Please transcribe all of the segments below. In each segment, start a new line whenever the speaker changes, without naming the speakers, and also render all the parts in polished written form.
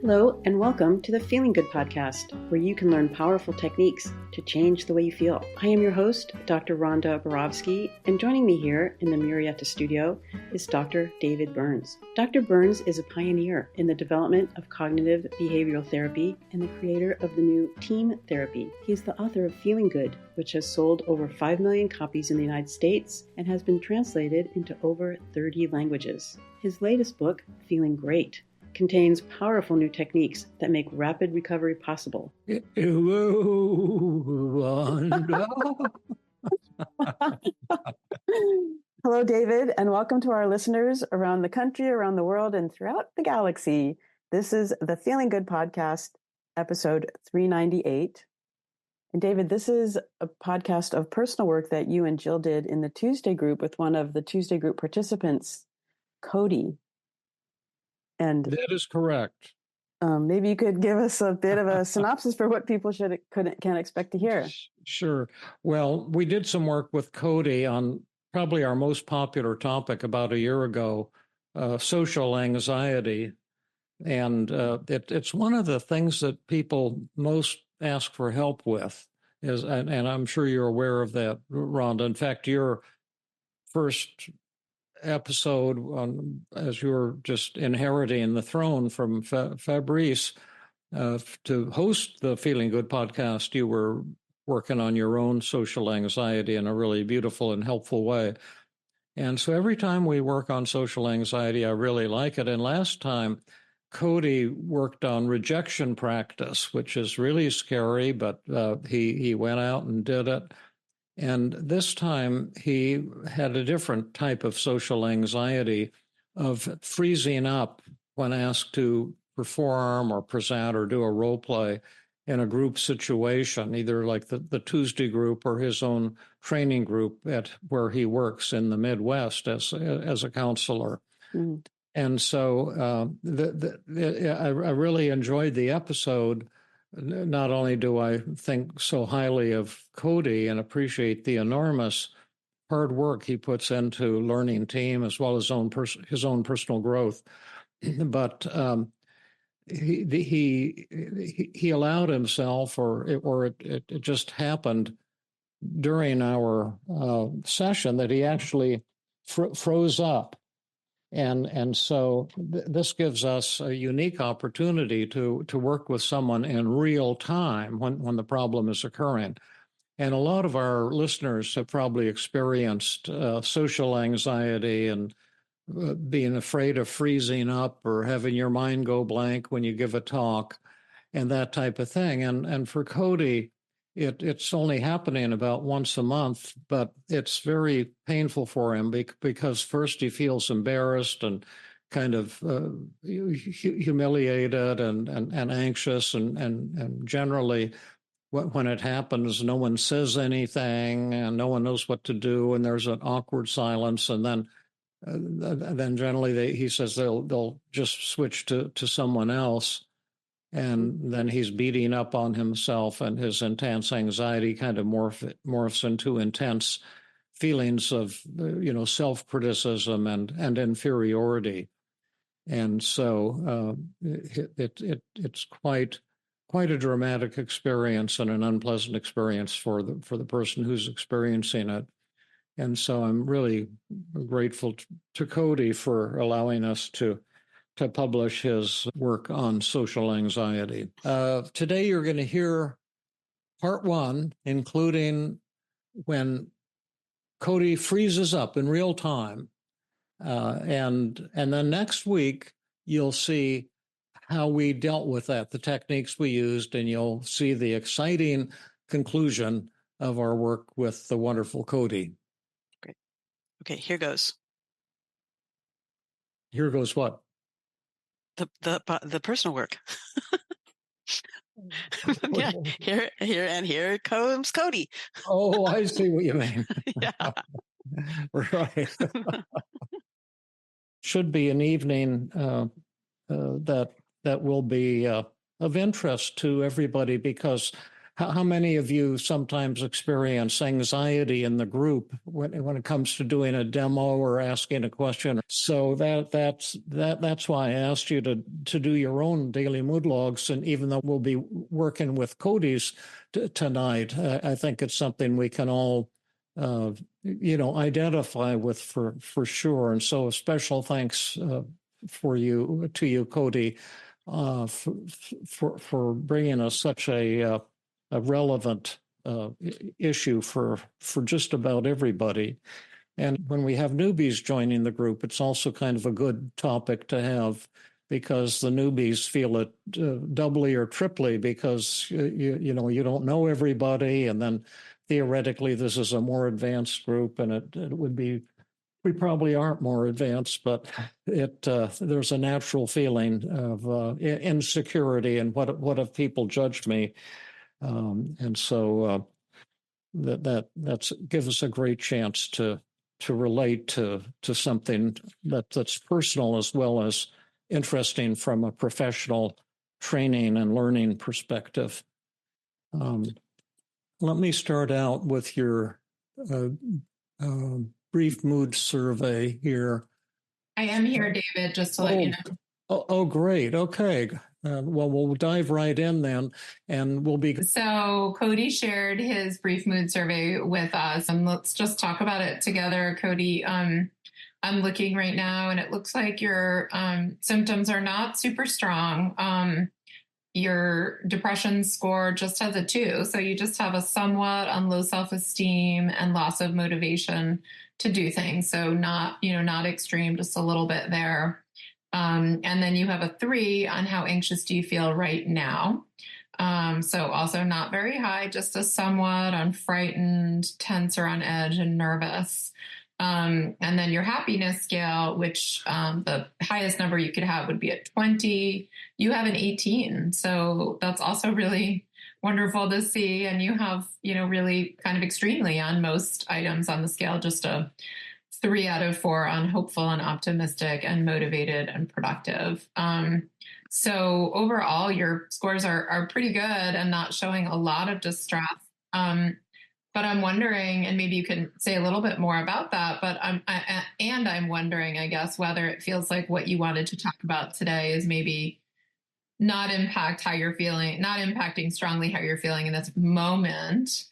Hello, and welcome to the Feeling Good podcast, where you can learn powerful techniques to change the way you feel. I am your host, Dr. Rhonda Borowski, and joining me here in the Murrieta studio is Dr. David Burns. Dr. Burns is a pioneer in the development of cognitive behavioral therapy and the creator of the new TEAM therapy. He is the author of Feeling Good, which has sold over 5 million copies in the United States and has been translated into over 30 languages. His latest book, Feeling Great, contains powerful new techniques that make rapid recovery possible. Hello, David, and welcome to our listeners around the country, around the world, and throughout the galaxy. This is the Feeling Good podcast, episode 398. And David, this is a podcast of personal work that you and Jill did in the Tuesday group with one of the Tuesday group participants, Cody. And
that is correct.
Maybe you could give us a bit of a synopsis for what people can expect to hear.
Sure. Well, we did some work with Cody on probably our most popular topic about a year ago, social anxiety. And it's one of the things that people most ask for help with, and I'm sure you're aware of that, Rhonda. In fact, your first episode as you were just inheriting the throne from Fabrice to host the Feeling Good podcast, you were working on your own social anxiety in a really beautiful and helpful way. And so every time we work on social anxiety, I really like it. And last time, Cody worked on Rejection Practice, which is really scary, but he went out and did it. And this time he had a different type of social anxiety of freezing up when asked to perform or present or do a role play in a group situation, either like the Tuesday group or his own training group at where he works in the Midwest as a counselor. Mm. And so I really enjoyed the episode. Not only do I think so highly of Cody and appreciate the enormous hard work he puts into learning TEAM as well as his own personal growth, but he allowed himself, or it just happened during our session that he actually froze up. And so this gives us a unique opportunity to work with someone in real time when the problem is occurring. And a lot of our listeners have probably experienced social anxiety and being afraid of freezing up or having your mind go blank when you give a talk and that type of thing. And for Cody, it's only happening about once a month, but it's very painful for him because first he feels embarrassed and kind of humiliated and anxious, and generally when it happens, no one says anything and no one knows what to do, and there's an awkward silence, and then generally he says they'll just switch to someone else. And then he's beating up on himself, and his intense anxiety kind of morphs into intense feelings of, self-criticism and inferiority. And so it's quite a dramatic experience and an unpleasant experience for the person who's experiencing it. And so I'm really grateful to Cody for allowing us to publish his work on social anxiety. Today you're going to hear part one, including when Cody freezes up in real time. And then next week, you'll see how we dealt with that, the techniques we used, and you'll see the exciting conclusion of our work with the wonderful Cody.
Great. Okay, here goes.
Here goes what?
The personal work. Yeah, here comes Cody.
Oh, I see what you mean.
Yeah.
Right. Should be an evening that will be of interest to everybody, because how many of you sometimes experience anxiety in the group when it comes to doing a demo or asking a question? So that's why I asked you to do your own daily mood logs. And even though we'll be working with Cody's tonight, I think it's something we can all identify with for sure. And so a special thanks to you, Cody, for bringing us such a relevant issue for just about everybody. And when we have newbies joining the group, it's also kind of a good topic to have, because the newbies feel it doubly or triply, because you don't know everybody, and then theoretically this is a more advanced group, and it would be, we probably aren't more advanced, but there's a natural feeling of insecurity and what if people judge me, and so that's gives us a great chance to relate to something that's personal as well as interesting from a professional training and learning perspective. Let me start out with your brief mood survey here.
I am here, David, just to let you know.
Oh, great. Okay. Well, we'll dive right in then, and we'll be.
So Cody shared his brief mood survey with us, and let's just talk about it together. Cody, I'm looking right now, and it looks like your symptoms are not super strong. Your depression score just has a 2, so you just have a somewhat on low self-esteem and loss of motivation to do things. So not extreme, just a little bit there. And then you have a 3 on how anxious do you feel right now. So also not very high, just a somewhat on frightened, tense, or on edge, and nervous. And then your happiness scale, which the highest number you could have would be at 20. You have an 18. So that's also really wonderful to see. And you have, really kind of extremely on most items on the scale, just a 3 out of 4 on hopeful and optimistic and motivated and productive. So overall, your scores are pretty good and not showing a lot of distress. But I'm wondering, and maybe you can say a little bit more about that, but I'm wondering, I guess, whether it feels like what you wanted to talk about today is maybe not impacting strongly how you're feeling in this moment,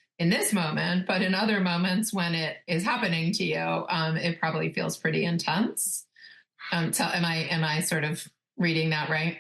but in other moments when it is happening to you, it probably feels pretty intense. Am I sort of reading that right?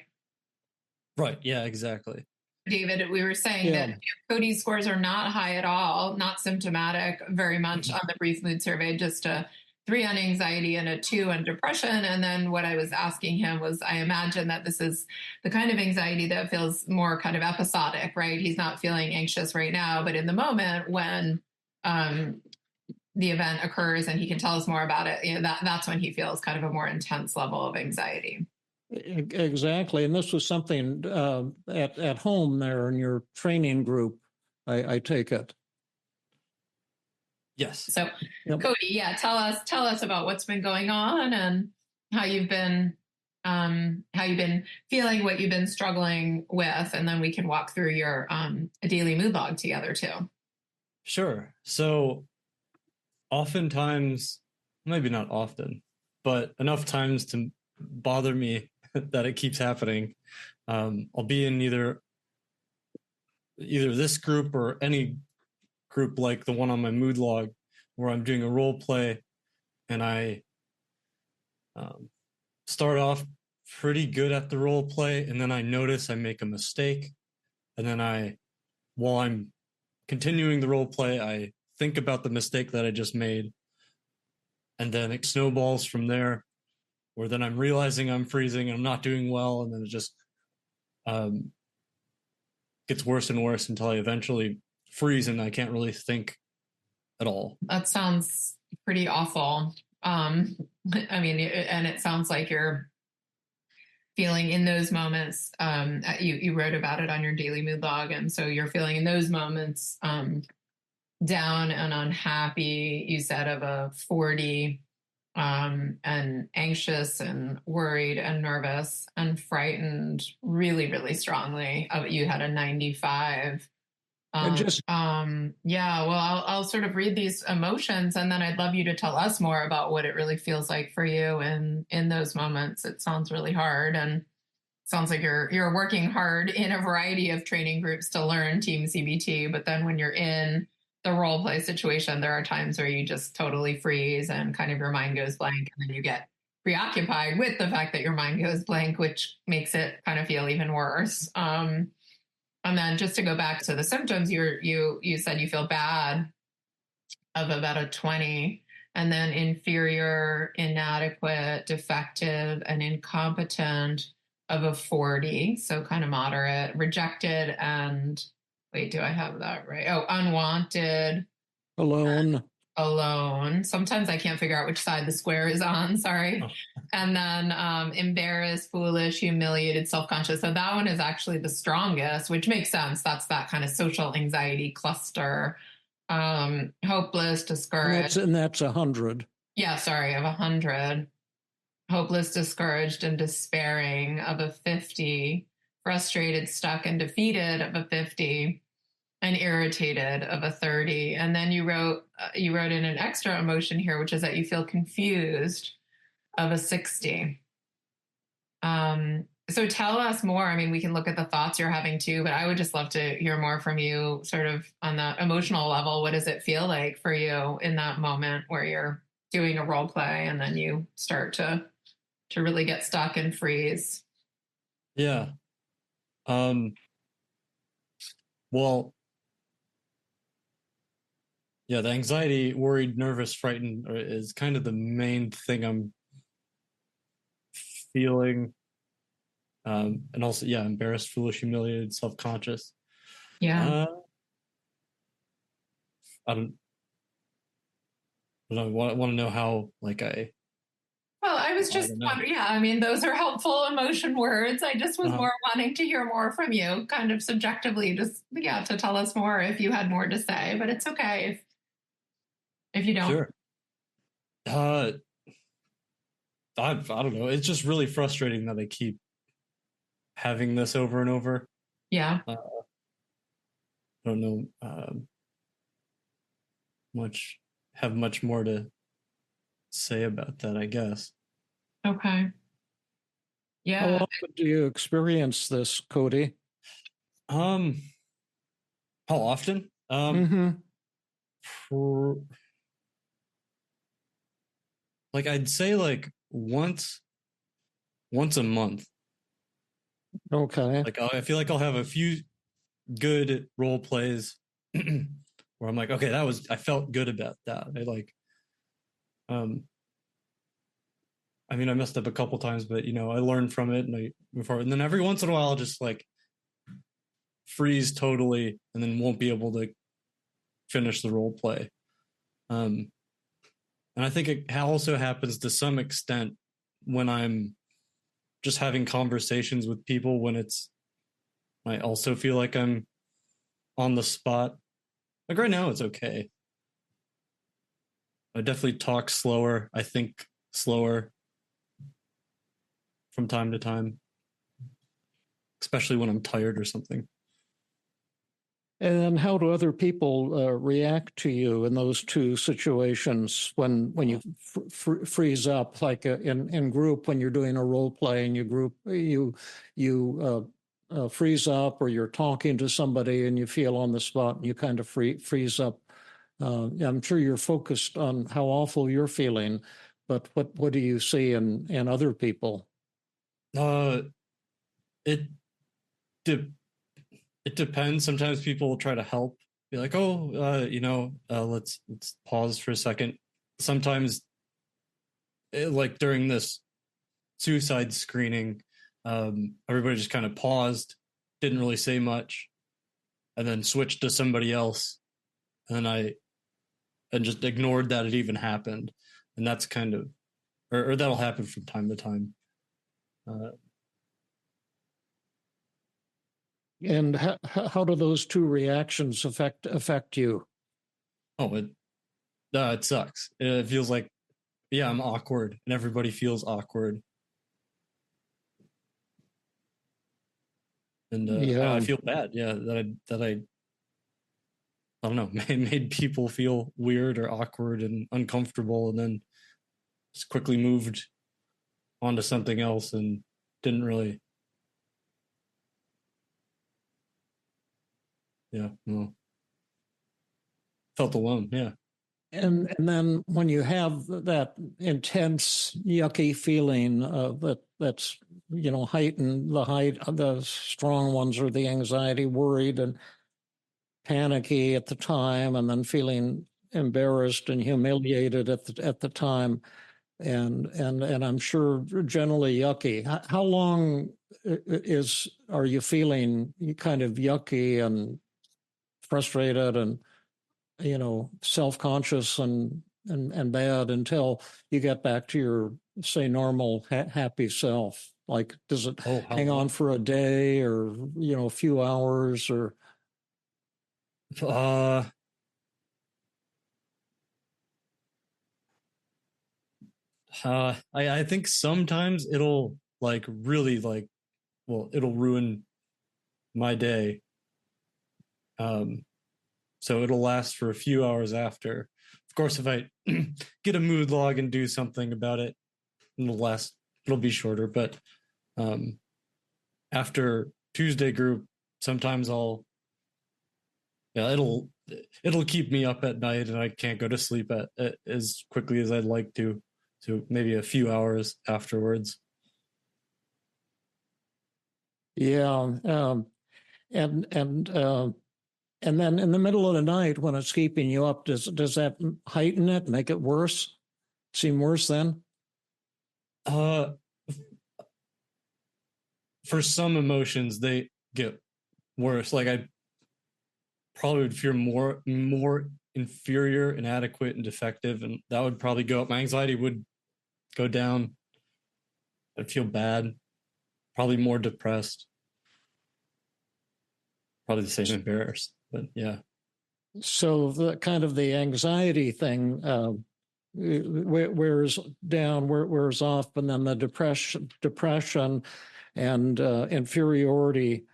Right. Yeah, exactly.
David, we were saying that Cody's scores are not high at all, not symptomatic very much on the brief mood survey, just a 3 on anxiety and a 2 on depression. And then what I was asking him was, I imagine that this is the kind of anxiety that feels more kind of episodic, right? He's not feeling anxious right now, but in the moment when the event occurs and he can tell us more about it, that's when he feels kind of a more intense level of anxiety.
Exactly. And this was something at home there in your training group, I take it.
Yes.
So Cody, tell us about what's been going on and how you've been feeling, what you've been struggling with, and then we can walk through your daily mood log together too.
Sure. So oftentimes, maybe not often, but enough times to bother me that it keeps happening. I'll be in either this group or any group like the one on my mood log where I'm doing a role play, and I start off pretty good at the role play, and then I notice I make a mistake, and then while I'm continuing the role play, I think about the mistake that I just made, and then it snowballs from there, where then I'm realizing I'm freezing and I'm not doing well, and then it just gets worse and worse until I eventually freeze and I can't really think at all.
That sounds pretty awful. I mean, and it sounds like you're feeling in those moments, you wrote about it on your daily mood log, and so you're feeling in those moments down and unhappy, you said, of a 40, and anxious and worried and nervous and frightened really, really strongly. You had a 95.
And just
Yeah, well, I'll sort of read these emotions, and then I'd love you to tell us more about what it really feels like for you in those moments. It sounds really hard, and sounds like you're working hard in a variety of training groups to learn TEAM-CBT. But then when you're in the role play situation, there are times where you just totally freeze and kind of your mind goes blank, and then you get preoccupied with the fact that your mind goes blank, which makes it kind of feel even worse. And then just to go back to the symptoms, you said you feel bad of about a 20, and then inferior, inadequate, defective, and incompetent of a 40. So kind of moderate, rejected, and wait, do I have that right? Oh, unwanted, alone. Sometimes I can't figure out which side the square is on. Sorry. Oh. And then embarrassed, foolish, humiliated, self-conscious. So that one is actually the strongest, which makes sense. That's that kind of social anxiety cluster. Hopeless, discouraged.
And that's 100.
Yeah, sorry, of 100. Hopeless, discouraged, and despairing of a 50. Frustrated, stuck, and defeated of a 50. And irritated of a 30. And then you wrote in an extra emotion here, which is that you feel confused of a 60. So tell us more. I mean, we can look at the thoughts you're having too, but I would just love to hear more from you sort of on the emotional level. What does it feel like for you in that moment where you're doing a role play and then you start to really get stuck and freeze?
Yeah. Well, yeah, the anxiety, worried, nervous, frightened is kind of the main thing I'm feeling. And also, yeah, embarrassed, foolish, humiliated, self-conscious.
Yeah.
I don't want to know how, like,
Well, I was just wondering, yeah, I mean, those are helpful emotion words. I just was more wanting to hear more from you, kind of subjectively, just, yeah, to tell us more if you had more to say, but it's okay if you don't.
Sure. I don't know. It's just really frustrating that I keep having this over and over.
Yeah.
I don't know much more to say about that, I guess.
Okay. Yeah.
How often do you experience this, Cody?
How often? Like I'd say like once a month.
Okay.
Like I feel like I'll have a few good role plays where I'm like, okay, I felt good about that. I mean, I messed up a couple times, but I learned from it and I move forward. And then every once in a while, I'll just like freeze totally and then won't be able to finish the role play. And I think it also happens to some extent when I'm just having conversations with people I also feel like I'm on the spot. Like right now, it's okay. I definitely talk slower. I think slower from time to time, especially when I'm tired or something.
And how do other people react to you in those two situations when you freeze up, like in group when you're doing a role play and you freeze up, or you're talking to somebody and you feel on the spot and you kind of freeze up? I'm sure you're focused on how awful you're feeling, but what do you see in other people?
It depends. Sometimes people will try to help, be like, "Oh, let's pause for a second." Sometimes, like during this suicide screening, everybody just kind of paused, didn't really say much, and then switched to somebody else, and just ignored that it even happened, and that's kind of, or that'll happen from time to time.
And how do those two reactions affect you?
Oh, it sucks. It feels like, yeah, I'm awkward, and everybody feels awkward, and I feel bad. Yeah, that I I don't know, made people feel weird or awkward and uncomfortable, and then just quickly moved onto something else and didn't really, well, felt alone. Yeah.
And then when you have that intense yucky feeling that's heightened, the strong ones are the anxiety, worried, and panicky at the time, and then feeling embarrassed and humiliated at the time, and I'm sure generally yucky. How long are you feeling kind of yucky and frustrated and self-conscious and bad until you get back to your, say, normal happy self? Like, does it hang on for a day or a few hours or?
I think sometimes it'll like really like, well, it'll ruin my day. So it'll last for a few hours after. Of course, if I get a mood log and do something about it, it'll be shorter. But after Tuesday group, sometimes it'll keep me up at night and I can't go to sleep at as quickly as I'd like to. So maybe a few hours afterwards.
Yeah. And then in the middle of the night when it's keeping you up, does that heighten it, make it worse? Seem worse then?
For some emotions, they get worse. Like I probably would feel more inferior, inadequate, and defective, and that would probably go up. My anxiety would go down. I'd feel bad, probably more depressed, probably the same embarrassed, but yeah.
So the kind of the anxiety thing wears down, wears off, and then the depression and inferiority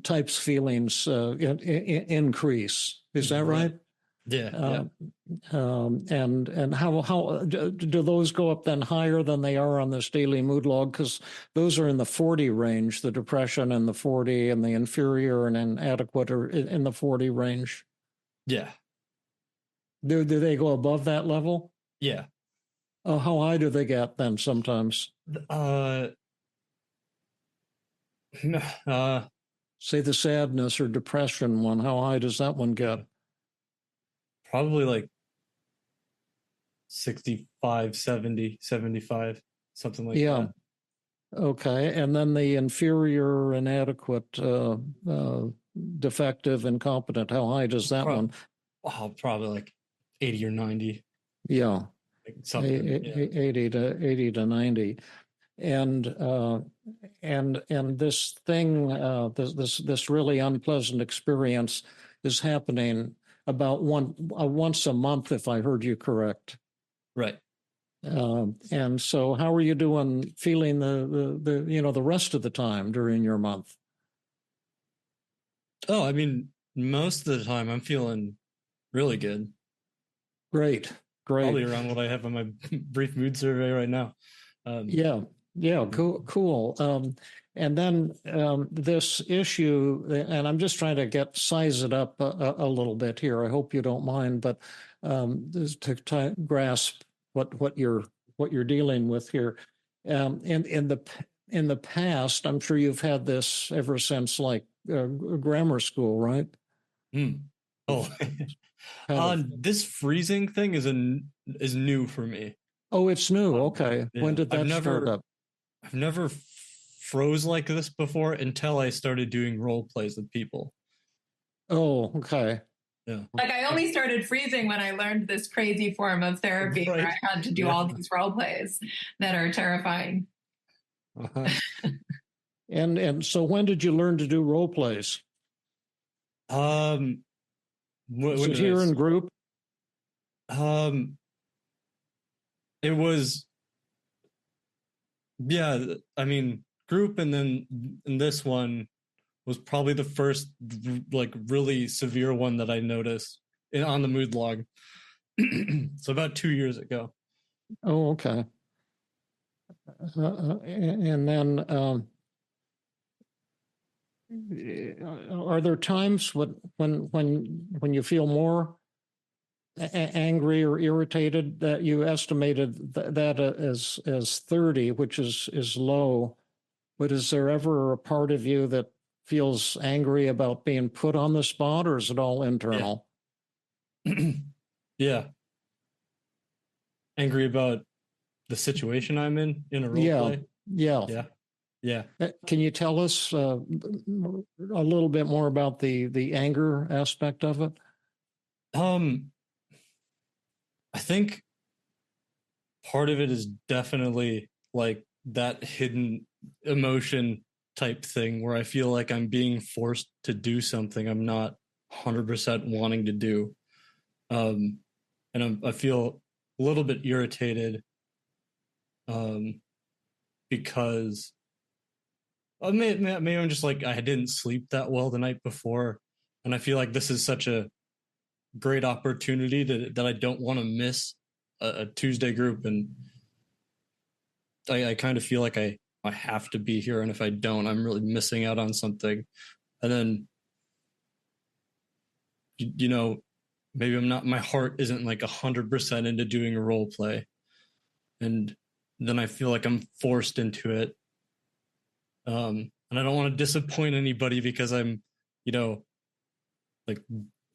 types feelings increase. Is that right?
Yeah.
And how do those go up then higher than they are on this daily mood log? Because those are in the 40 range, the depression in the 40 and the inferior and inadequate are in the 40 range.
Yeah.
Do they go above that level?
Yeah.
How high do they get then sometimes? Say the sadness or depression one, how high does that one get?
Probably like 65, 70, 75, something like that.
Okay. And then the inferior, inadequate, defective, incompetent, how high does that one?
Oh, probably like 80 or 90.
Yeah.
Like something.
80 to 90. And this thing, this really unpleasant experience is happening about once a month, if I heard you correct.
Right.
And so how are you doing feeling the rest of the time during your month?
Oh, I mean, most of the time I'm feeling really good.
Great.
Probably around what I have on my brief mood survey right now.
Cool. And then this issue, and I'm just trying to size it up a little bit here. I hope you don't mind, but to grasp what you're dealing with here. In the past, I'm sure you've had this ever since like grammar school, right?
Oh, this freezing thing is new for me.
Oh, it's new. Okay.
Yeah.
When did that start up?
I've never froze like this before until I started doing role plays with people.
Oh, okay.
Yeah.
Like I only started freezing when I learned this crazy form of therapy where I had to do all these role plays that are terrifying.
And so when did you learn to do role plays?
Was
it here in group?
It was, yeah, I mean, group, and then in this one, was probably the first like really severe one that I noticed on the mood log. So about 2 years ago.
Oh, okay. And then, are there times when you feel more angry or irritated that you estimated that as 30, which is low, but is there ever a part of you that feels angry about being put on the spot, or is it all internal?
Yeah. Yeah. Angry about the situation I'm in a role play.
Yeah. Can you tell us a little bit more about the anger aspect of it?
I think part of it is definitely like that hidden emotion type thing where I feel like I'm being forced to do something I'm not 100% wanting to do. And I feel a little bit irritated because maybe I'm just like, I didn't sleep that well the night before. And I feel like this is such a great opportunity that I don't want to miss a Tuesday group. And I kind of feel like I have to be here. And if I don't, I'm really missing out on something. And then, maybe my heart isn't like 100% into doing a role play. And then I feel like I'm forced into it. And I don't want to disappoint anybody because I'm, like,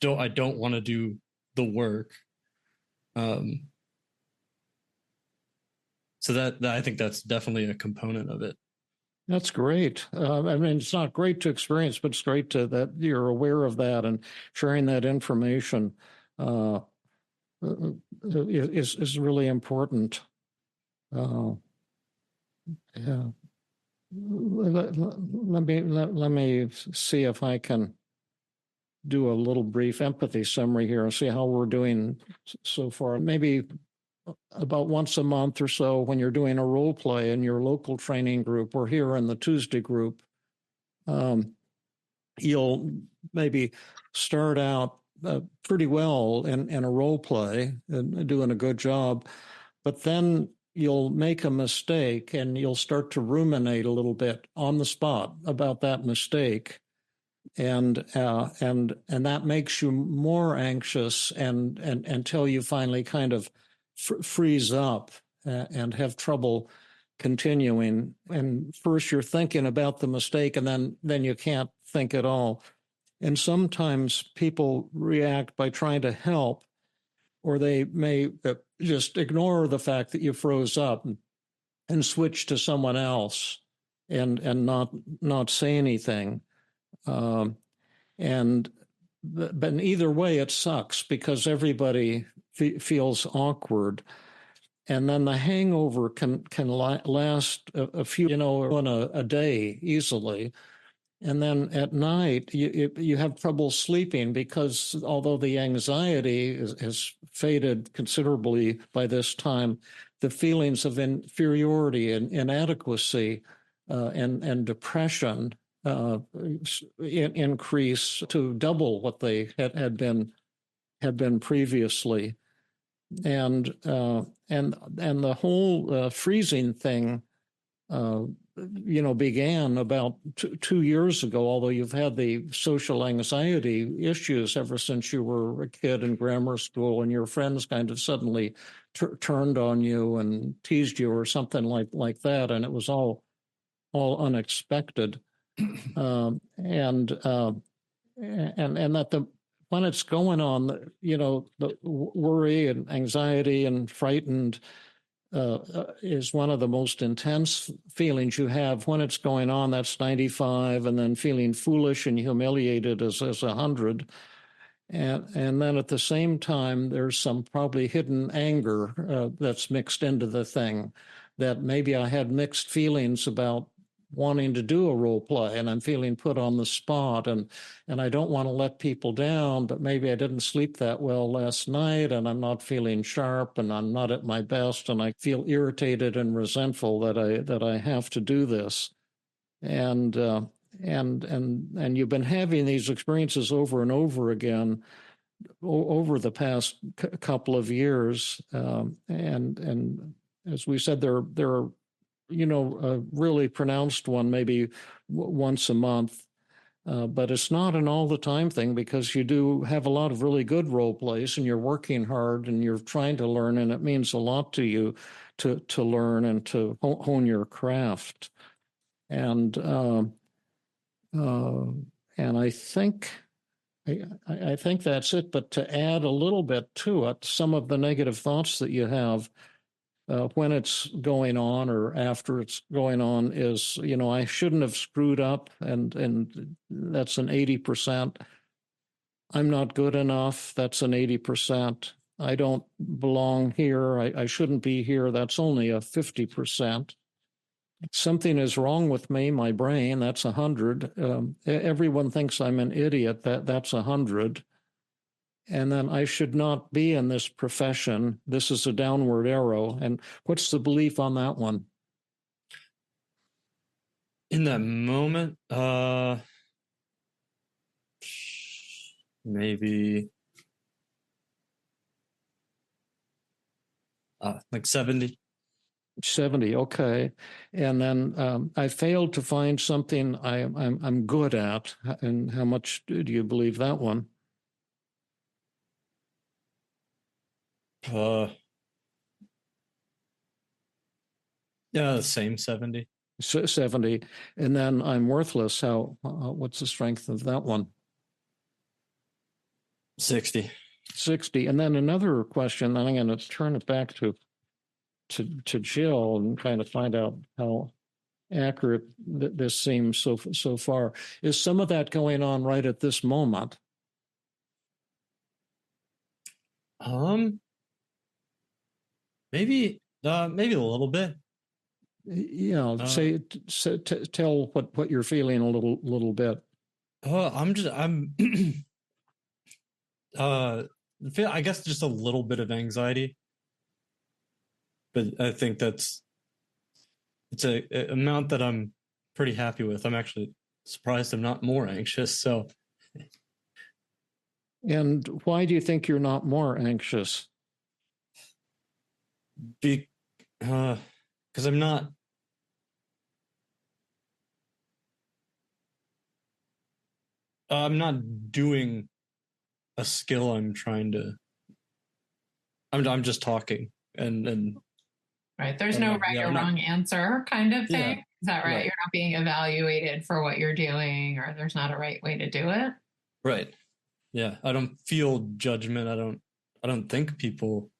I don't want to do the work. So that I think that's definitely a component of it.
That's great. I mean, it's not great to experience, but it's great that you're aware of that, and sharing that information is really important. Yeah. Let me see if I can do a little brief empathy summary here and see how we're doing so far. Maybe about once a month or so, when you're doing a role play in your local training group or here in the Tuesday group, you'll maybe start out pretty well in a role play and doing a good job, but then you'll make a mistake and you'll start to ruminate a little bit on the spot about that mistake. And that makes you more anxious and until you finally kind of freeze up and have trouble continuing. And first you're thinking about the mistake, and then you can't think at all. And sometimes people react by trying to help, or they may just ignore the fact that you froze up and switch to someone else and not say anything. But in either way, it sucks because everybody feels awkward. And then the hangover can last a few, in a day easily. And then at night, you have trouble sleeping because although the anxiety has faded considerably by this time, the feelings of inferiority and inadequacy and depression increase to double what they had been previously, and the whole freezing thing, began about 2 years ago. Although you've had the social anxiety issues ever since you were a kid in grammar school, and your friends kind of suddenly turned on you and teased you or something like that, and it was all unexpected. And that when it's going on, the worry and anxiety and frightened is one of the most intense feelings you have. When it's going on, that's 95, and then feeling foolish and humiliated is 100. And then at the same time, there's some probably hidden anger that's mixed into the thing, that maybe I had mixed feelings about wanting to do a role play, and I'm feeling put on the spot, and I don't want to let people down, but maybe I didn't sleep that well last night, and I'm not feeling sharp, and I'm not at my best, and I feel irritated and resentful that I have to do this. And and you've been having these experiences over and over again over the past couple of years, and as we said, there are a really pronounced one maybe once a month. But it's not an all the time thing, because you do have a lot of really good role plays and you're working hard and you're trying to learn, and it means a lot to you to learn and to hone your craft. And I think that's it. But to add a little bit to it, some of the negative thoughts that you have when it's going on or after it's going on is, I shouldn't have screwed up, and that's an 80%. I'm not good enough. That's an 80%. I don't belong here. I shouldn't be here. That's only a 50%. Something is wrong with me, my brain. That's 100. Everyone thinks I'm an idiot. That's 100. And then I should not be in this profession. This is a downward arrow. And what's the belief on that one?
In that moment, maybe like 70.
70, okay. And then I failed to find something I'm good at. And how much do you believe that one?
Yeah, the same 70.
70. And then I'm worthless. What's the strength of that one?
60.
60. And then another question, then I'm going to turn it back to Jill and trying to find out how accurate this seems so far. Is some of that going on right at this moment?
Maybe a little bit.
Yeah, tell what you're feeling a little bit.
I guess just a little bit of anxiety, but I think it's a amount that I'm pretty happy with. I'm actually surprised I'm not more anxious. So,
and why do you think you're not more anxious?
Because I'm not. I'm not doing a skill. I'm just talking and.
Right. There's no right or wrong answer kind of thing.
Yeah,
Is that right?
right?
You're not being evaluated for what you're doing, or there's not a right way to do it.
Right. Yeah. I don't feel judgment. I don't think people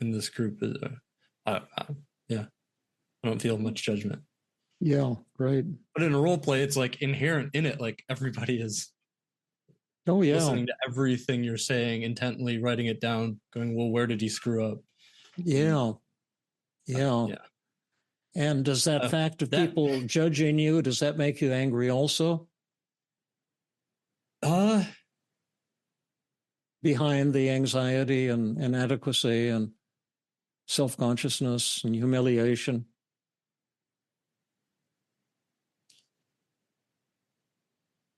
in this group is, I don't feel much judgment.
Yeah. Great.
But in a role play, it's like inherent in it. Like everybody is.
Oh yeah.
Listening to everything you're saying intently, writing it down, going, well, where did he screw up?
Yeah. Yeah. And does that fact of people judging you, does that make you angry also? Behind the anxiety and inadequacy and self-consciousness and humiliation?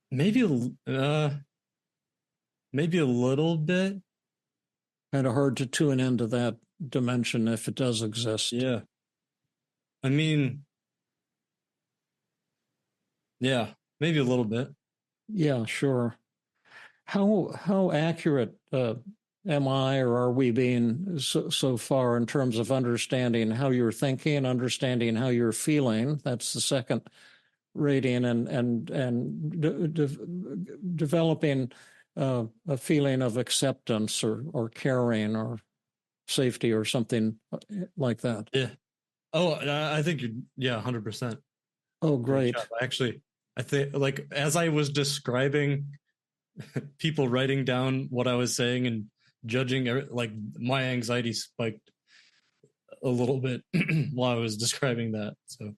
Maybe a little bit.
Kind of hard to tune into that dimension if it does exist.
Yeah. I mean, yeah, maybe a little bit.
Yeah, sure. How accurate am I, or are we being so far in terms of understanding how you're thinking, understanding how you're feeling? That's the second rating, and developing a feeling of acceptance or caring or safety or something like that.
Yeah. Oh, I think 100%.
Oh, great.
Actually, I think like as I was describing people writing down what I was saying and judging, like my anxiety spiked a little bit while I was describing that. So.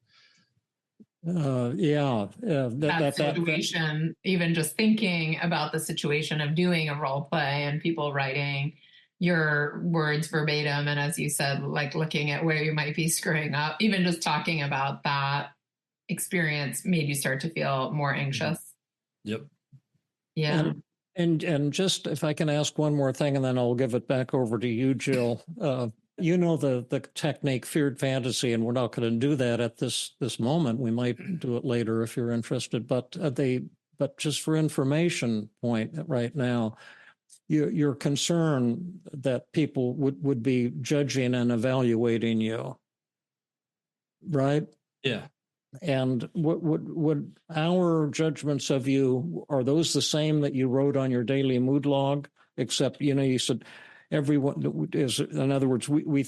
That situation, even just thinking about the situation of doing a role play and people writing your words verbatim, and as you said, like looking at where you might be screwing up, even just talking about that experience made you start to feel more anxious?
Yep.
Yeah.
And just if I can ask one more thing, and then I'll give it back over to you, Jill. You know the technique feared fantasy, and we're not going to do that at this moment. We might do it later if you're interested. But just for information point right now, your concern that people would be judging and evaluating you, right?
Yeah.
And would our judgments of you, are those the same that you wrote on your daily mood log? Except, you said everyone is, in other words, we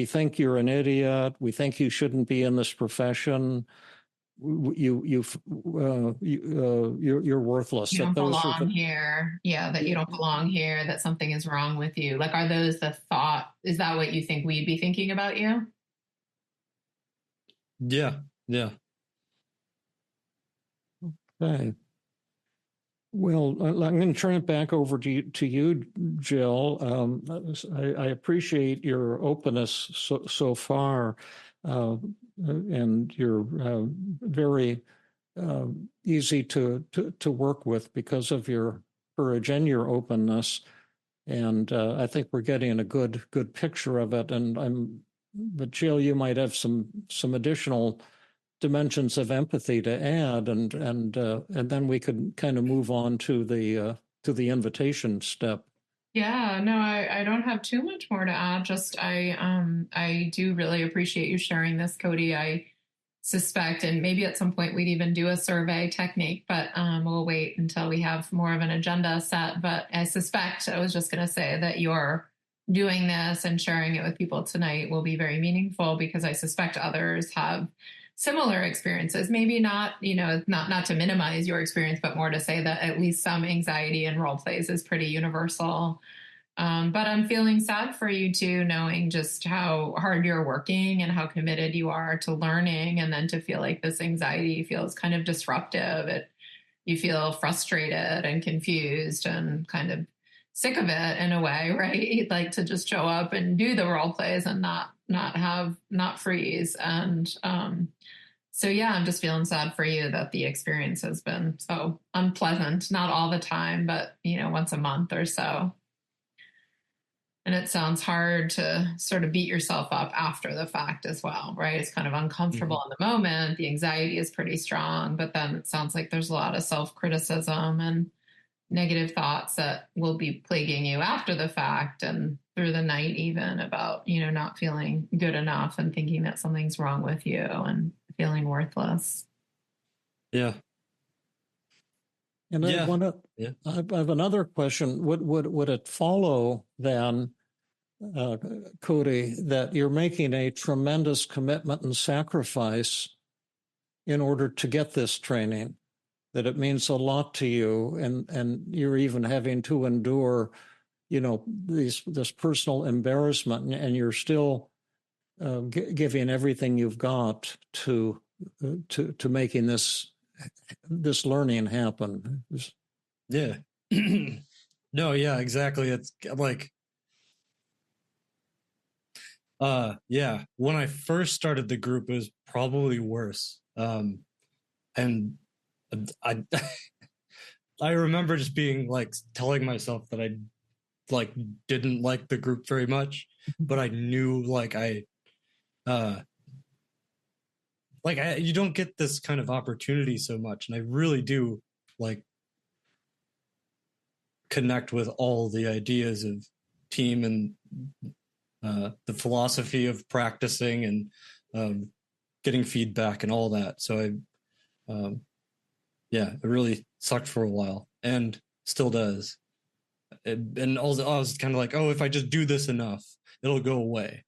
think you're an idiot. We think you shouldn't be in this profession. You're worthless.
You don't belong here. Yeah, that you don't belong here, that something is wrong with you. Like, are those the thought? Is that what you think we'd be thinking about you?
Yeah. Yeah.
Okay. Well, I'm going to turn it back over to you, Jill. I appreciate your openness so far, and you're very easy to work with because of your courage and your openness. And I think we're getting a good picture of it. But Jill, you might have some additional dimensions of empathy to add, and then we could kind of move on to the invitation step.
Yeah, no, I don't have too much more to add. Just I do really appreciate you sharing this, Cody. I suspect, and maybe at some point we'd even do a survey technique, but we'll wait until we have more of an agenda set. But I suspect, I was just going to say that you're doing this and sharing it with people tonight will be very meaningful, because I suspect others have similar experiences. Maybe not, not to minimize your experience, but more to say that at least some anxiety in role plays is pretty universal. But I'm feeling sad for you too, knowing just how hard you're working and how committed you are to learning, and then to feel like this anxiety feels kind of disruptive. You feel frustrated and confused and kind of sick of it in a way, right? You'd like to just show up and do the role plays and not freeze. And so yeah, I'm just feeling sad for you that the experience has been so unpleasant. Not all the time, but once a month or so. And it sounds hard to sort of beat yourself up after the fact as well, right? It's kind of uncomfortable in the moment. The anxiety is pretty strong, but then it sounds like there's a lot of self-criticism and negative thoughts that will be plaguing you after the fact and through the night even, about, not feeling good enough and thinking that something's wrong with you and feeling worthless.
Yeah.
And I have another question. Would it follow then, Cody, that you're making a tremendous commitment and sacrifice in order to get this training, that it means a lot to you, and you're even having to endure, this personal embarrassment, and you're still giving everything you've got to making this learning happen?
Yeah. No, yeah, exactly. It's like, yeah, when I first started the group, it was probably worse. And I I remember just being like telling myself that I like didn't like the group very much, but I knew you don't get this kind of opportunity so much, and I really do like connect with all the ideas of team and the philosophy of practicing and getting feedback and all that. So it really sucked for a while and still does. And also, I was kind of like, oh, if I just do this enough, it'll go away.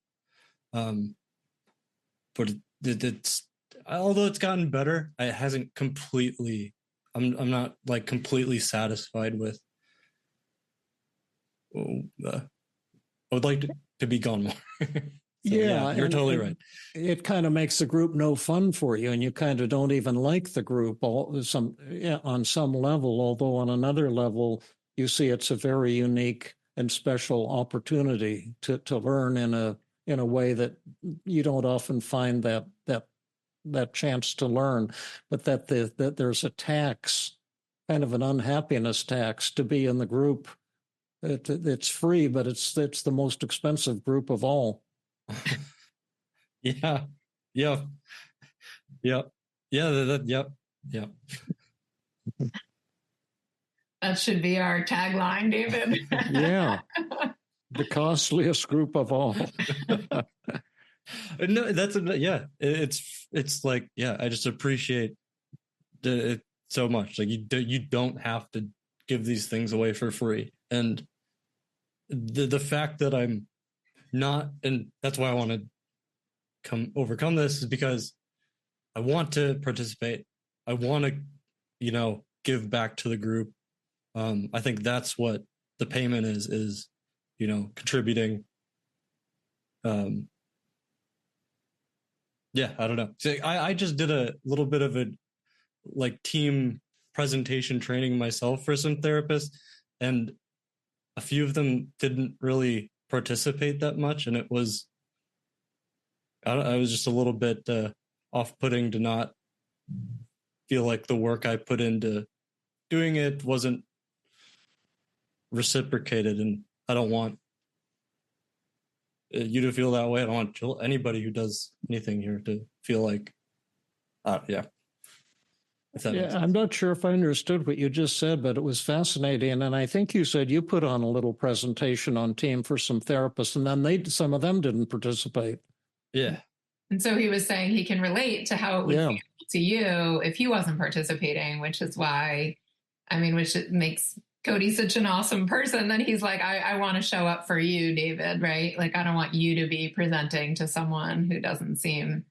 But it's although it's gotten better, it hasn't completely. I'm not like completely satisfied with. I would like to be gone more. So, yeah, you're totally right.
It kind of makes the group no fun for you, and you kind of don't even like the group on some level, although on another level, you see it's a very unique and special opportunity to learn in a way that you don't often find that that chance to learn, but that there's a tax, kind of an unhappiness tax, to be in the group. It's free, but it's the most expensive group of all.
Yeah. Yeah. Yeah. Yeah. Yep. Yep.
That should be our tagline, David.
Yeah. The costliest group of all.
No, it's like, yeah, I just appreciate it so much. Like you don't have to give these things away for free. And the fact that I'm not, and that's why I want to overcome this, is because I want to participate. I want to, give back to the group. I think that's what the payment is, contributing. Yeah, I don't know. So I just did a little bit of a team presentation training myself for some therapists, and a few of them didn't really participate that much, and it was I was just a little bit off-putting to not feel like the work I put into doing it wasn't reciprocated, and I don't want you to feel that way. I don't want anybody who does anything here to feel like, yeah.
I'm not sure if I understood what you just said, but it was fascinating. And I think you said you put on a little presentation on TEAM for some therapists, and then some of them didn't participate.
Yeah.
And so he was saying he can relate to how it would feel to you if he wasn't participating, which is why, which makes Cody such an awesome person that he's like, I want to show up for you, David, right? Like, I don't want you to be presenting to someone who doesn't seem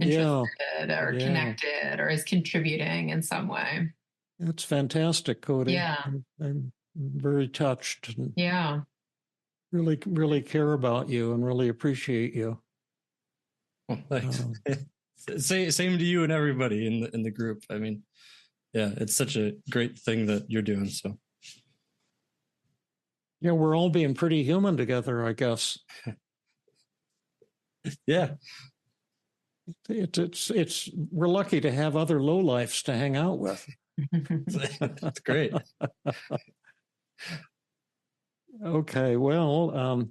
interested or connected or is contributing in some way.
That's fantastic, Cody.
Yeah.
I'm very touched.
Yeah.
Really, really care about you and really appreciate you.
Well, thanks. Same to you and everybody in the group. Yeah, it's such a great thing that you're doing. So.
Yeah, we're all being pretty human together, I guess.
Yeah.
It's we're lucky to have other lowlifes to hang out with.
That's great.
Okay, well,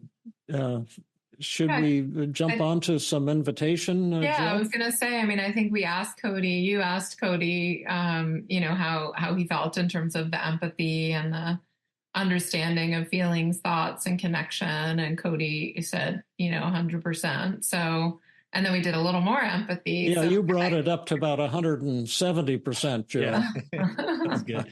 should we jump onto some invitation?
Yeah,
Jill?
I was going to say, I think you asked Cody, how he felt in terms of the empathy and the understanding of feelings, thoughts, and connection. And Cody said, 100%. So, and then we did a little more empathy.
Yeah, so you brought it up to about 170%, Jill.
Yeah, that's good.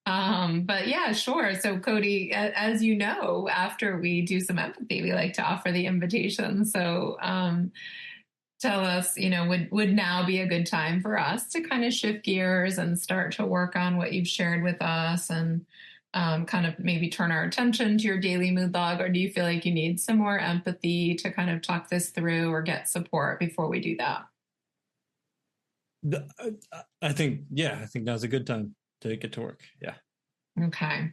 But yeah, sure. So Cody, as you know, after we do some empathy, we like to offer the invitation. So tell us, would now be a good time for us to kind of shift gears and start to work on what you've shared with us and kind of maybe turn our attention to your daily mood log? Or do you feel like you need some more empathy to kind of talk this through or get support before we do that?
I think now's a good time to get to work. Yeah.
Okay.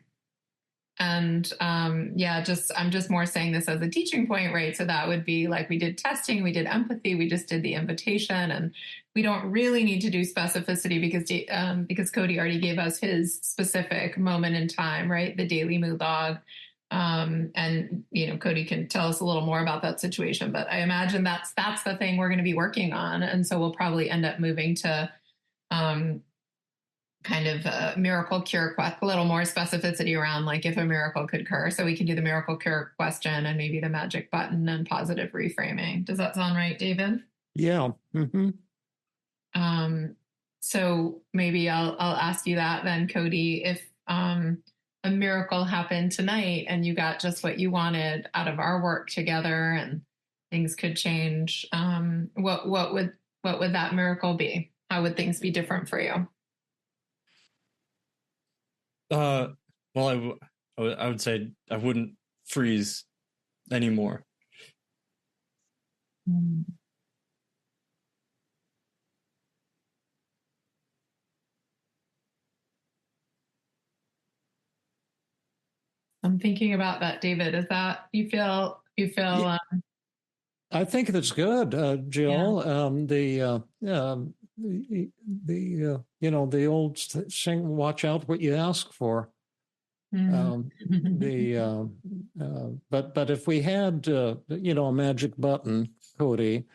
And I'm just more saying this as a teaching point, right? So that would be like, we did testing, we did empathy, we just did the invitation, and we don't really need to do specificity because Cody already gave us his specific moment in time, right? The daily mood log. And Cody can tell us a little more about that situation, but I imagine that's the thing we're going to be working on. And so we'll probably end up moving to, kind of a miracle cure, a little more specificity around like if a miracle could occur. So we can do the miracle cure question and maybe the magic button and positive reframing. Does that sound right, David?
Yeah. Mm-hmm.
So maybe I'll ask you that then, Cody, if a miracle happened tonight and you got just what you wanted out of our work together and things could change, what would that miracle be? How would things be different for you?
Well, I would say I wouldn't freeze anymore.
I'm thinking about that, David. Is that you feel?
I think that's good, Jill. The old saying, "Watch out what you ask for."
Mm.
But if we had a magic button, Cody,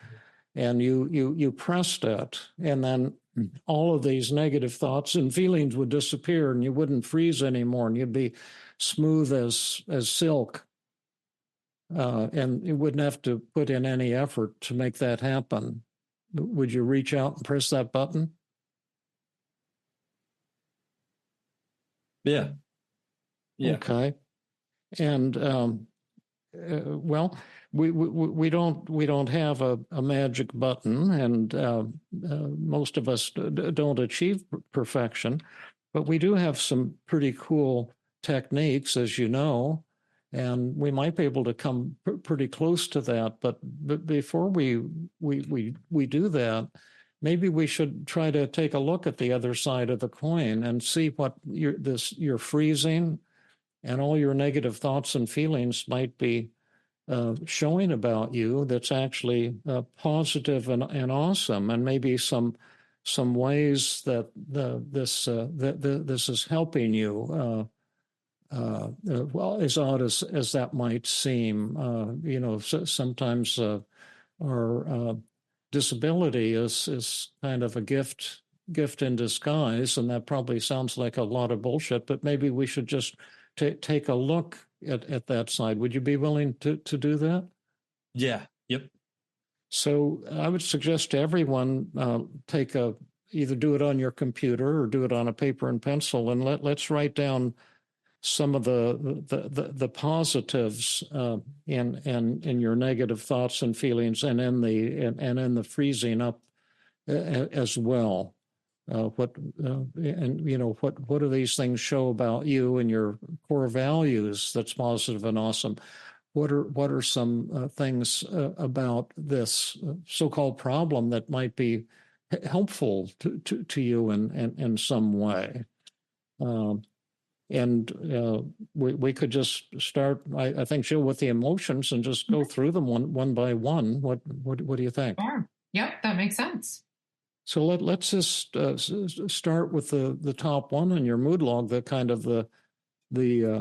and you pressed it, and then all of these negative thoughts and feelings would disappear, and you wouldn't freeze anymore, and you'd be smooth as silk. And you wouldn't have to put in any effort to make that happen. Would you reach out and press that button?
Yeah.
Okay. And well, we don't have a magic button, and most of us don't achieve perfection, but we do have some pretty cool techniques, as you know, and we might be able to come pretty close to that. But before we do that, maybe we should try to take a look at the other side of the coin and see what you're freezing and all your negative thoughts and feelings might be showing about you that's actually positive and awesome, and maybe some ways that this is helping you. Well, as odd as that might seem, sometimes our disability is kind of a gift in disguise, and that probably sounds like a lot of bullshit. But maybe we should just take a look at that side. Would you be willing to do that?
Yeah. Yep.
So I would suggest to everyone either do it on your computer or do it on a paper and pencil, and let's write down some of the positives in your negative thoughts and feelings, and in the freezing up as well. What do these things show about you and your core values that's positive and awesome? What are some things about this so-called problem that might be helpful to you in some way? We could just start, I think, Jill, with the emotions and just go through them one by one. What do you think?
Sure. Yep, that makes sense.
So let's just start with the top one in your mood log, the kind of the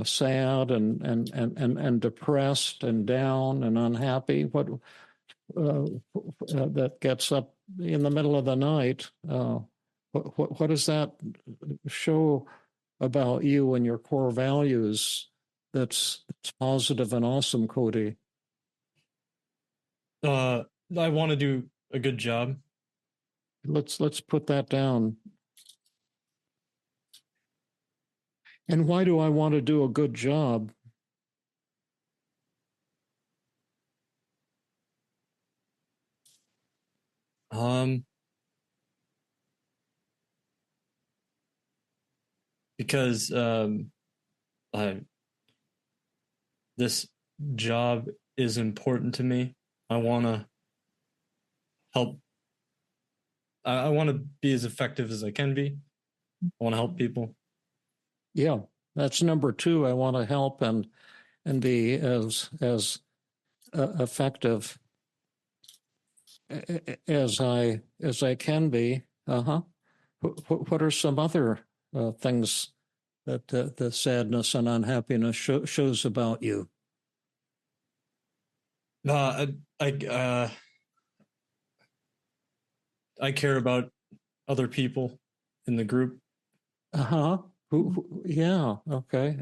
sad and depressed and down and unhappy. What that gets up in the middle of the night? What does that show about you and your core values that's positive and awesome, Cody?
I want to do a good job.
Let's put that down. And why do I want to do a good job?
Because this job is important to me. I want to help. I want to be as effective as I can be. I want to help people.
Yeah, that's number 2. I want to help and be as effective as I can be. What are some other things that the sadness and unhappiness shows about you?
I care about other people in the group.
Yeah. Okay.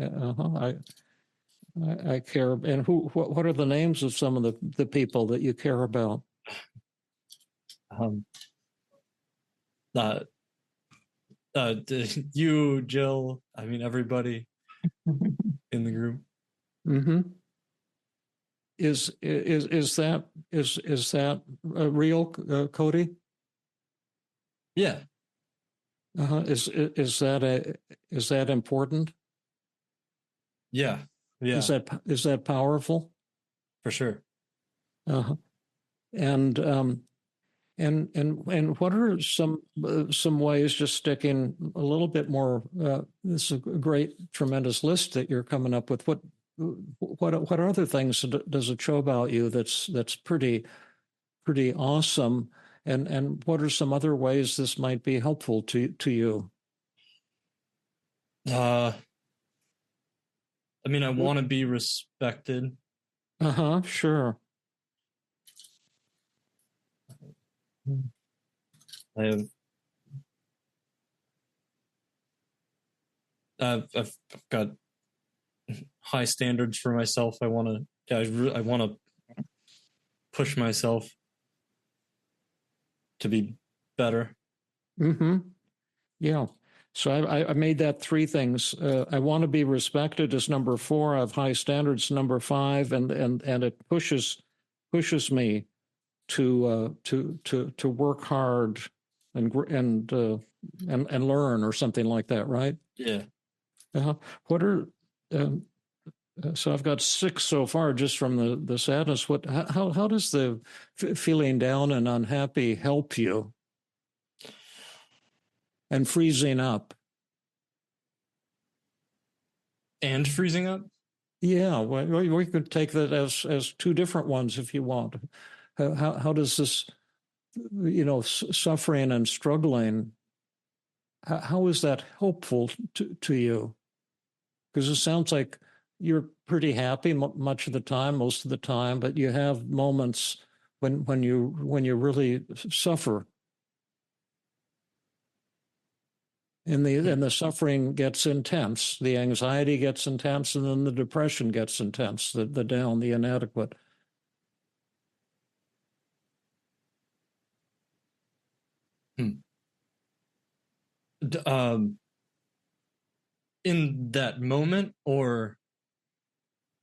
I care. And what are the names of some of the people that you care about?
You, Jill. I mean, everybody in the group.
Mm-hmm. Is that real, Cody?
Yeah.
Is that important?
Yeah. Yeah.
Is that powerful?
For sure.
And what are some ways, just sticking a little bit more? This is a great, tremendous list that you're coming up with. what other things does it show about you that's pretty awesome? And what are some other ways this might be helpful to you?
I mean, I want to be respected.
Sure.
I've got high standards for myself. I want to push myself to be better.
Yeah. So I made that three things. I want to be respected is number 4. I have high standards, number 5, and it pushes me to work hard and learn or something like that, right?
Yeah.
What are so I've got 6 so far just from the sadness. How does the feeling down and unhappy help you? And freezing up.
And freezing up?
Yeah, we could take that as 2 different ones if you want. How does this, suffering and struggling, how is that helpful to you? Because it sounds like you're pretty happy much of the time, most of the time, but you have moments when you really suffer. And the suffering gets intense, the anxiety gets intense, and then the depression gets intense, the down, the inadequate.
In that moment or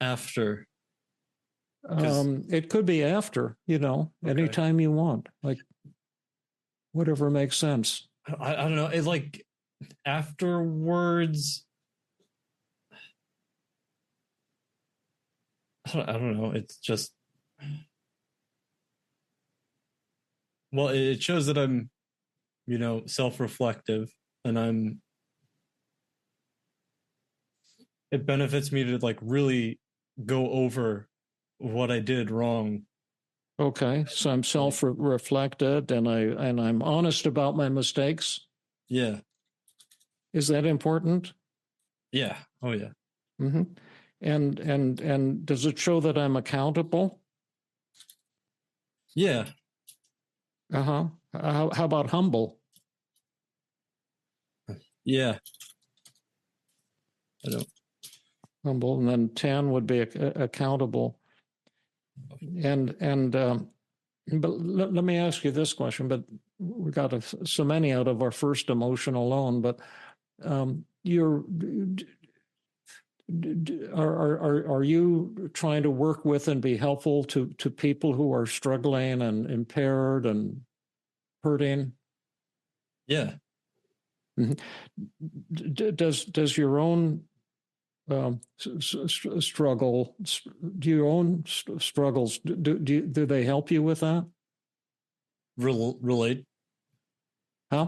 after?
It could be after, okay. Anytime you want, like whatever makes sense.
I don't know. It's like afterwards. I don't know. It's just, well, it shows that I'm, self-reflective, and it benefits me to like really go over what I did wrong.
Okay, so I'm self-reflected and I'm honest about my mistakes.
Yeah.
Is that important?
Yeah. Oh yeah.
Mm-hmm. And does it show that I'm accountable?
Yeah.
How about humble?
Yeah. I don't.
Humble, and then 10 would be accountable. And but let me ask you this question. But we got so many out of our first emotional loan. But are you trying to work with and be helpful to people who are struggling and impaired and hurting?
Yeah.
Does your own struggle, do your own struggles, do they help you with that?
Relate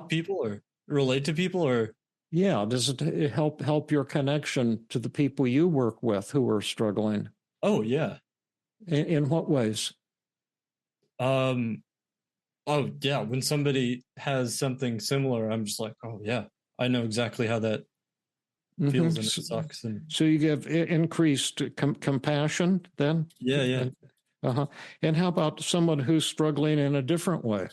people or relate to people or?
Yeah. Does it help your connection to the people you work with who are struggling?
Oh yeah.
In what ways?
Oh yeah. When somebody has something similar, I'm just like, oh yeah, I know exactly how that feels, and it sucks. And
so you give increased compassion then?
Yeah.
And how about someone who's struggling in a different way?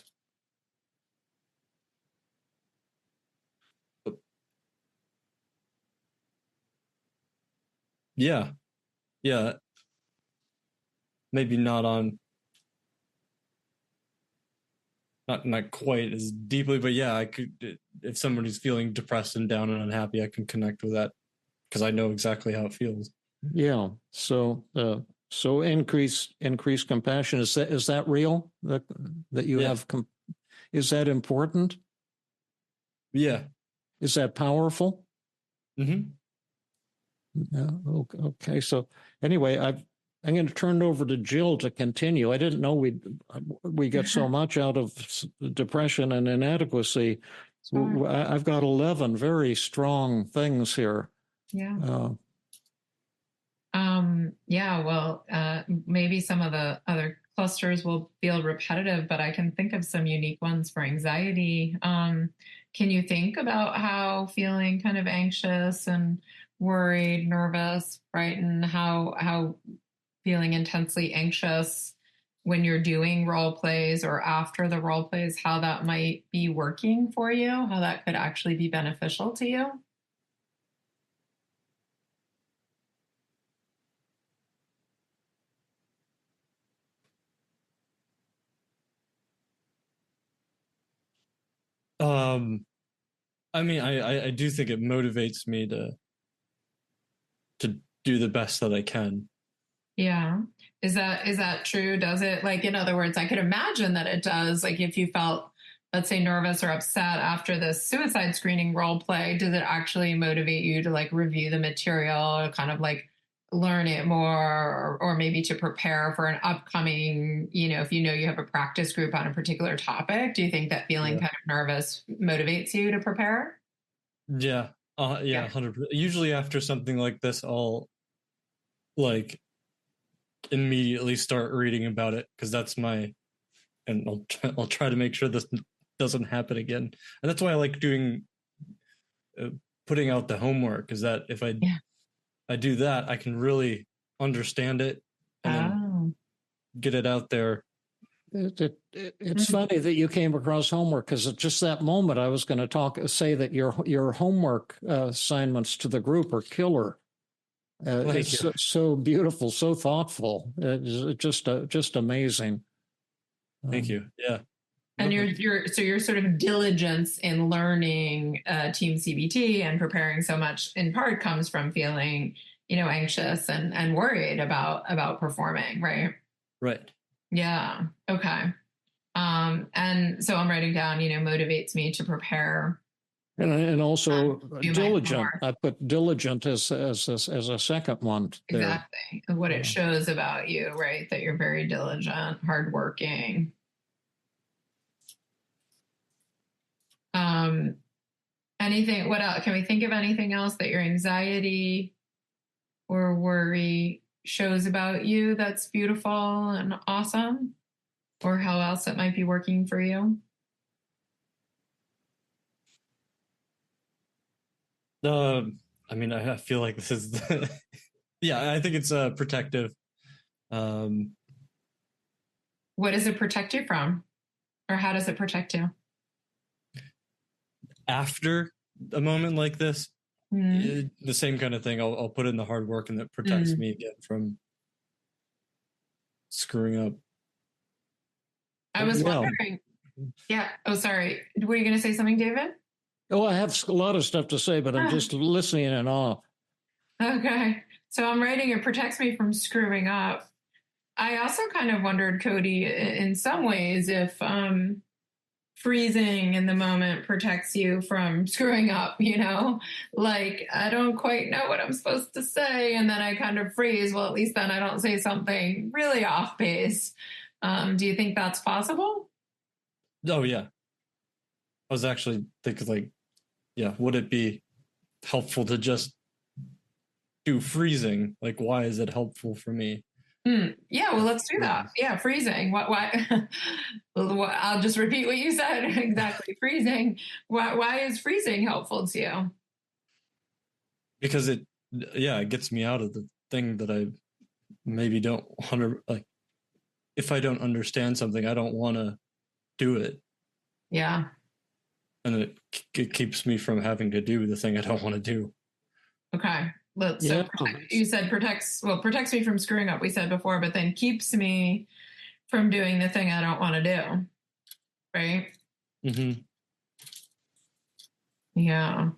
Yeah. Maybe not quite as deeply, but yeah, I could, if somebody's feeling depressed and down and unhappy, I can connect with that because I know exactly how it feels.
Yeah. So increase compassion. Is that real? That you have? Is that important?
Yeah.
Is that powerful?
Mm-hmm.
Yeah. Okay. So anyway, I'm going to turn it over to Jill to continue. I didn't know we get so much out of depression and inadequacy. Sure. I've got 11 very strong things here.
Yeah. Yeah, well, maybe some of the other clusters will feel repetitive, but I can think of some unique ones for anxiety. Can you think about how feeling kind of anxious and worried, nervous, frightened, how feeling intensely anxious when you're doing role plays or after the role plays, how that might be working for you, how that could actually be beneficial to you?
Um, I mean, I do think it motivates me to do the best that I can.
Yeah. Is that true? Does it, like, in other words, I could imagine that it does. Like, if you felt, let's say, nervous or upset after this suicide screening role play, does it actually motivate you to like review the material, to kind of like learn it more, or maybe to prepare for an upcoming, if you know you have a practice group on a particular topic? Do you think that feeling
Yeah.
kind of nervous motivates you to prepare?
Yeah. Yeah,
Yeah.
100%. Usually after something like this, I'll like immediately start reading about it because that's and I'll try to make sure this doesn't happen again. And that's why I like doing uh, putting out the homework, is that if
Yeah.
I do that, I can really understand it and then
Oh.
get it out there.
It's funny that you came across homework, because at just that moment I was going to say that your homework assignments to the group are killer.
Thank
It's
you.
so beautiful, so thoughtful. It's just amazing.
Thank you. Yeah.
And you're sort of diligence in learning TEAM-CBT and preparing so much in part comes from feeling, anxious and worried about performing, right?
Right.
Yeah. Okay. And so I'm writing down, motivates me to prepare.
And also
Do my
diligent.
homework.
I put diligent as a second one there.
Exactly. What it shows about you, right? That you're very diligent, hardworking. Um, Anything, what else? Can we think of anything else that your anxiety or worry shows about you that's beautiful and awesome? Or how else it might be working for you?
I mean, I feel like this is yeah, I think it's protective. Um,
What does it protect you from? Or how does it protect you?
After a moment like this,
Mm.
the same kind of thing. I'll put in the hard work, and that protects me again from screwing up.
I was
Yeah.
wondering. Yeah. Oh, sorry. Were you going to say something, David?
Oh, I have a lot of stuff to say, but I'm just listening in awe.
Okay. So I'm writing, it protects me from screwing up. I also kind of wondered, Cody, in some ways, if freezing in the moment protects you from screwing up, like I don't quite know what I'm supposed to say. And then I kind of freeze. Well, at least then I don't say something really off base. Do you think that's possible?
Oh yeah, I was actually thinking like, yeah, would it be helpful to just do freezing? Like, why is it helpful for me?
Yeah, well, let's do that. Yeah, freezing. Why? I'll just repeat what you said. Exactly. Freezing. Why is freezing helpful to you?
Because it gets me out of the thing that I maybe don't want to, like, if I don't understand something, I don't want to do it.
Yeah.
And it keeps me from having to do the thing I don't want to do.
Okay. So
Yeah.
you said protects me from screwing up, we said before, but then keeps me from doing the thing I don't want to do. Right?
Mm-hmm.
Yeah.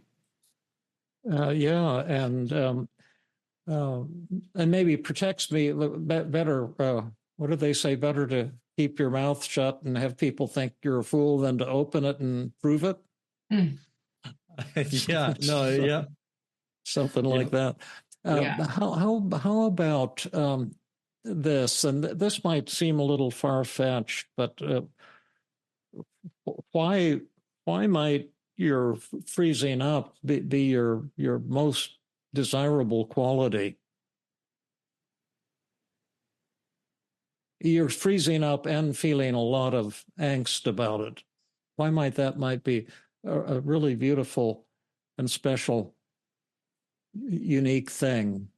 Yeah, and maybe protects me better. What do they say? Better to keep your mouth shut and have people think you're a fool than to open it and prove it.
Yeah. No. Yeah.
Something like that.
Yeah.
How about this? And this might seem a little far fetched, but why might your freezing up be your most desirable quality? you're freezing up and feeling a lot of angst about it. Why might be a really beautiful and special, unique thing,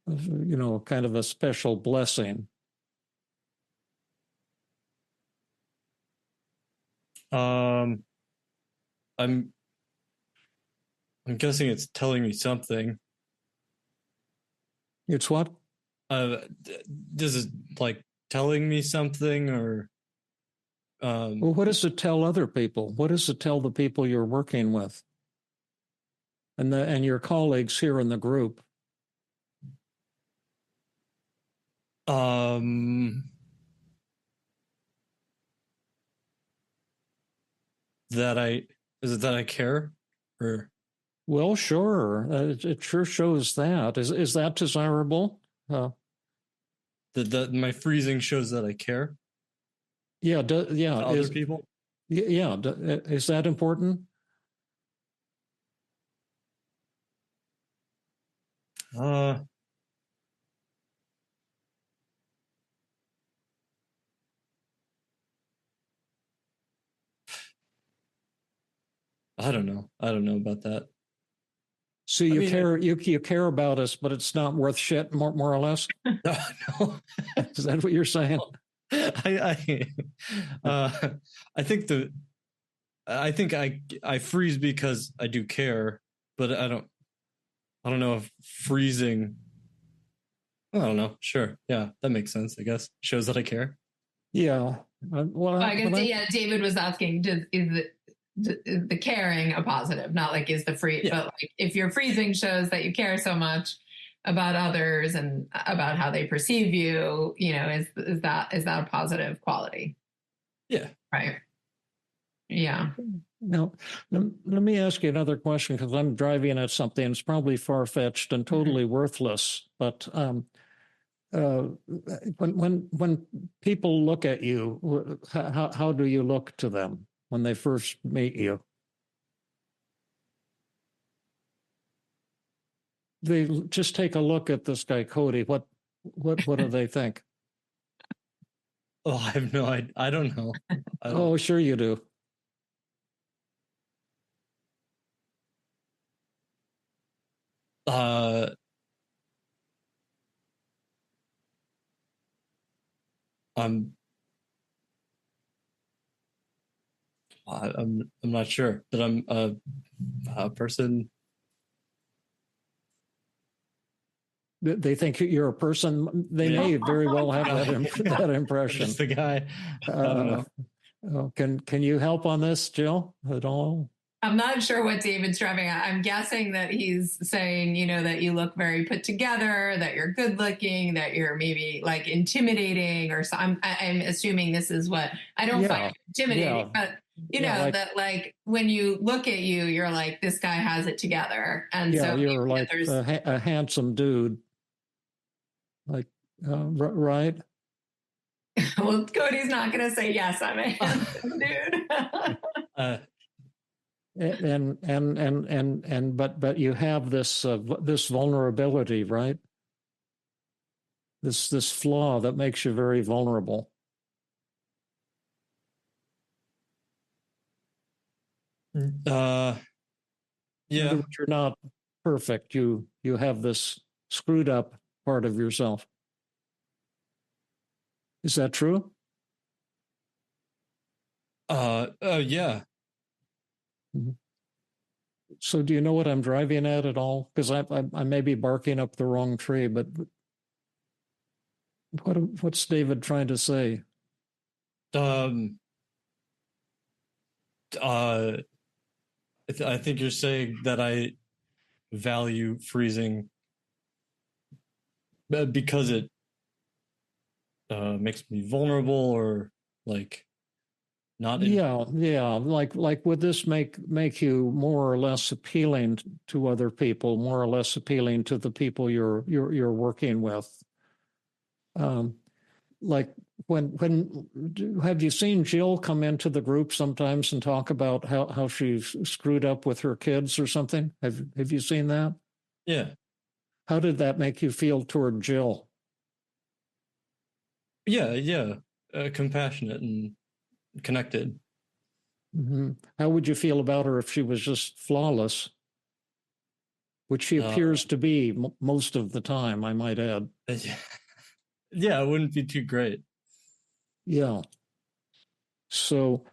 kind of a special blessing.
I'm guessing it's telling me something.
It's what?
This is like telling me something, or
well, what does it tell other people? What does it tell the people you're working with and your colleagues here in the group?
That I care, or
well, sure, it sure shows that. Is that desirable?
That my freezing shows that I care.
Yeah,
other people.
Yeah, is that important?
I don't know about that.
So you care, you care about us, but it's not worth shit, more or less.
No.
Is that what you're saying?
I think I freeze because I do care, but I don't know if freezing. I don't know. Sure, yeah, that makes sense. I guess shows that I care.
Yeah. Well,
I guess David was asking: is the caring a positive? Not like is the free, but like if your freezing shows that you care so much about others and about how they perceive you, is that a positive quality?
Yeah.
Right. Yeah.
Now, let me ask you another question, because I'm driving at something that's probably far-fetched and totally worthless. But when people look at you, how do you look to them when they first meet you? They just take a look at this guy, Cody. What do they think?
Oh, I have no idea. I don't know.
Oh, sure you do.
I'm not sure, but I'm a person.
They think you're a person. They may very well have that impression.
Just the guy. I don't
know. Can you help on this, Jill, at all?
I'm not sure what David's driving at. I'm guessing that he's saying, that you look very put together, that you're good looking, that you're maybe like intimidating, or so. I'm assuming this is what I don't find intimidating, but that like when you look at you, you're like, this guy has it together, and so
you're like a handsome dude, like right.
Well, Cody's not going to say yes. I'm a handsome
dude. But you have this this vulnerability, right? This flaw that makes you very vulnerable.
Yeah.
You're not perfect. You have this screwed up part of yourself. Is that true?
Yeah.
Mm-hmm. So do you know what I'm driving at all? Because I may be barking up the wrong tree, but what's David trying to say?
I think you're saying that I value freezing because it makes me vulnerable, or like not.
Like would this make you more or less appealing to other people, more or less appealing to the people you're working with? Like when have you seen Jill come into the group sometimes and talk about how she's screwed up with her kids or something? Have you seen that?
Yeah.
How did that make you feel toward Jill?
Yeah, compassionate and connected.
Mm-hmm. How would you feel about her if she was just flawless, which she appears to be most of the time, I might add?
Yeah, it wouldn't be too great.
Yeah. So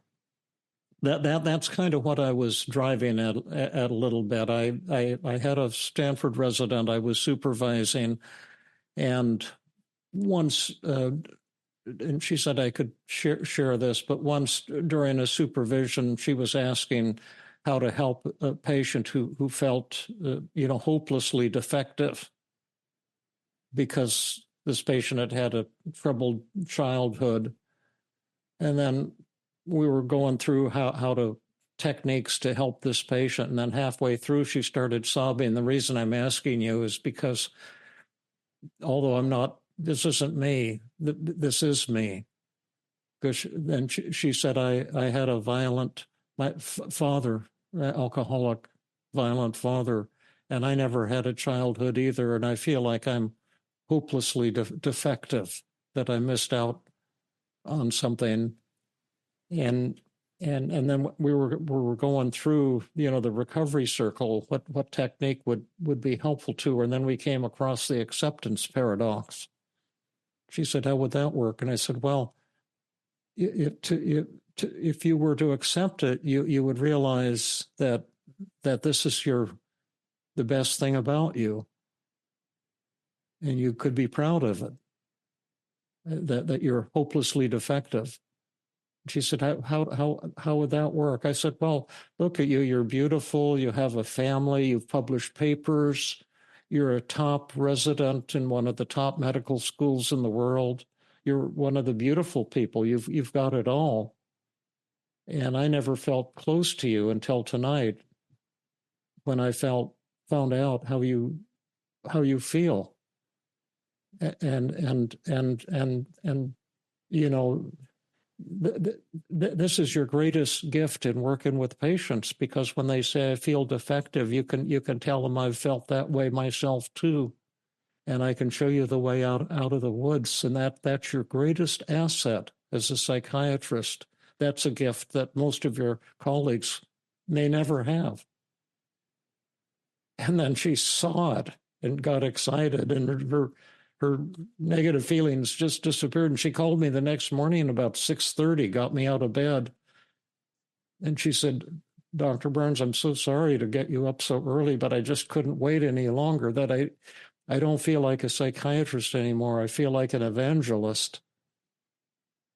that's kind of what I was driving at a little bit. I had a Stanford resident I was supervising, and once and she said I could share this, but once during a supervision, she was asking how to help a patient who felt hopelessly defective because this patient had had a troubled childhood. And then we were going through how to techniques to help this patient. And then halfway through, she started sobbing. The reason I'm asking you is because although I'm not, this isn't me, this is me. Because then she said, I had a violent father, alcoholic, violent father, and I never had a childhood either. And I feel like I'm hopelessly defective, that I missed out on something. And then we were going through, the recovery circle, what technique would be helpful to her. And then we came across the acceptance paradox. She said, how would that work? And I said, well, if you were to accept it, you would realize that this is the best thing about you, and you could be proud of it. That you're hopelessly defective. She said, how would that work? I said, well, look at you. You're beautiful. You have a family. You've published papers. You're a top resident in one of the top medical schools in the world. You're one of the beautiful people. You've got it all. And I never felt close to you until tonight, when I found out how you feel. And this is your greatest gift in working with patients, because when they say I feel defective, you can tell them I've felt that way myself too, and I can show you the way out of the woods, and that's your greatest asset as a psychiatrist. That's a gift that most of your colleagues may never have. And then she saw it and got excited, and her negative feelings just disappeared. And she called me the next morning about 6:30, got me out of bed. And she said, Dr. Burns, I'm so sorry to get you up so early, but I just couldn't wait any longer. That I don't feel like a psychiatrist anymore. I feel like an evangelist.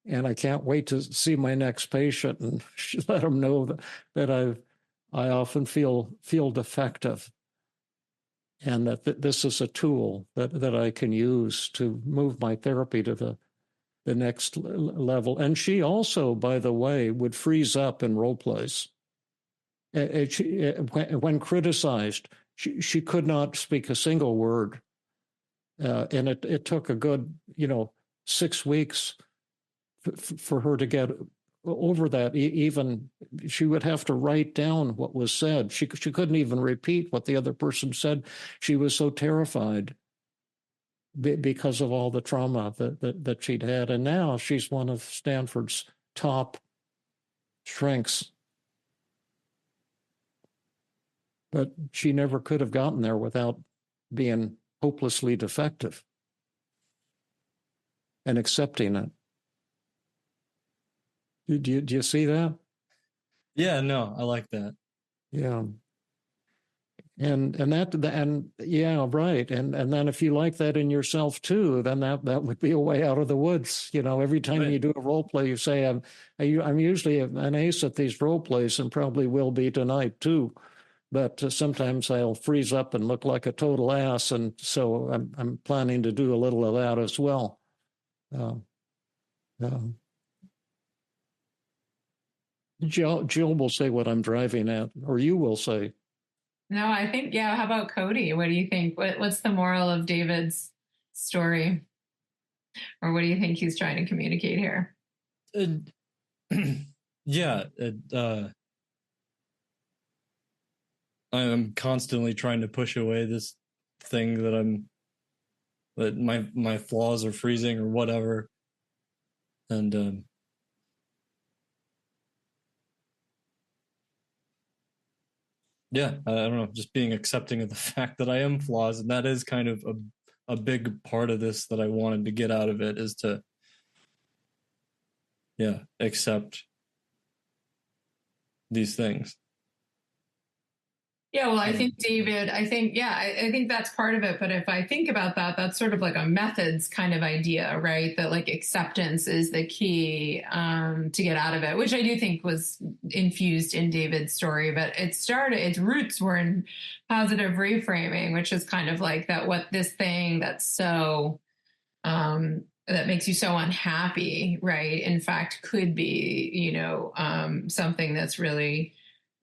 And I can't wait to see my next patient and let them know that I often feel defective. And that this is a tool that I can use to move my therapy to the next level. And she also, by the way, would freeze up in role plays. When criticized, she could not speak a single word. And it took a good, 6 weeks for her to get over that. Even she would have to write down what was said. She couldn't even repeat what the other person said. She was so terrified because of all the trauma that she'd had. And now she's one of Stanford's top shrinks. But she never could have gotten there without being hopelessly defective and accepting it. Do you see that?
Yeah, no, I like that.
Yeah. And yeah, right. And then if you like that in yourself too, then that would be a way out of the woods. Every time
Right.
you do a role play, you say, I'm usually an ace at these role plays, and probably will be tonight too. But sometimes I'll freeze up and look like a total ass, and so I'm planning to do a little of that as well. Jill will say what I'm driving at, or you will say.
No, I think, yeah. How about Cody? What do you think? What's the moral of David's story? Or what do you think he's trying to communicate here?
Yeah. I'm constantly trying to push away this thing that my flaws are freezing or whatever. And I don't know, just being accepting of the fact that I am flaws. And that is kind of a big part of this that I wanted to get out of it, is to, accept these things.
Yeah, well, I think David, I think that's part of it. But if I think about that, that's sort of like a methods kind of idea, right? That like acceptance is the key to get out of it, which I do think was infused in David's story. But its roots were in positive reframing, which is kind of like that, what this thing that's so, that makes you so unhappy, right? In fact, could be, something that's really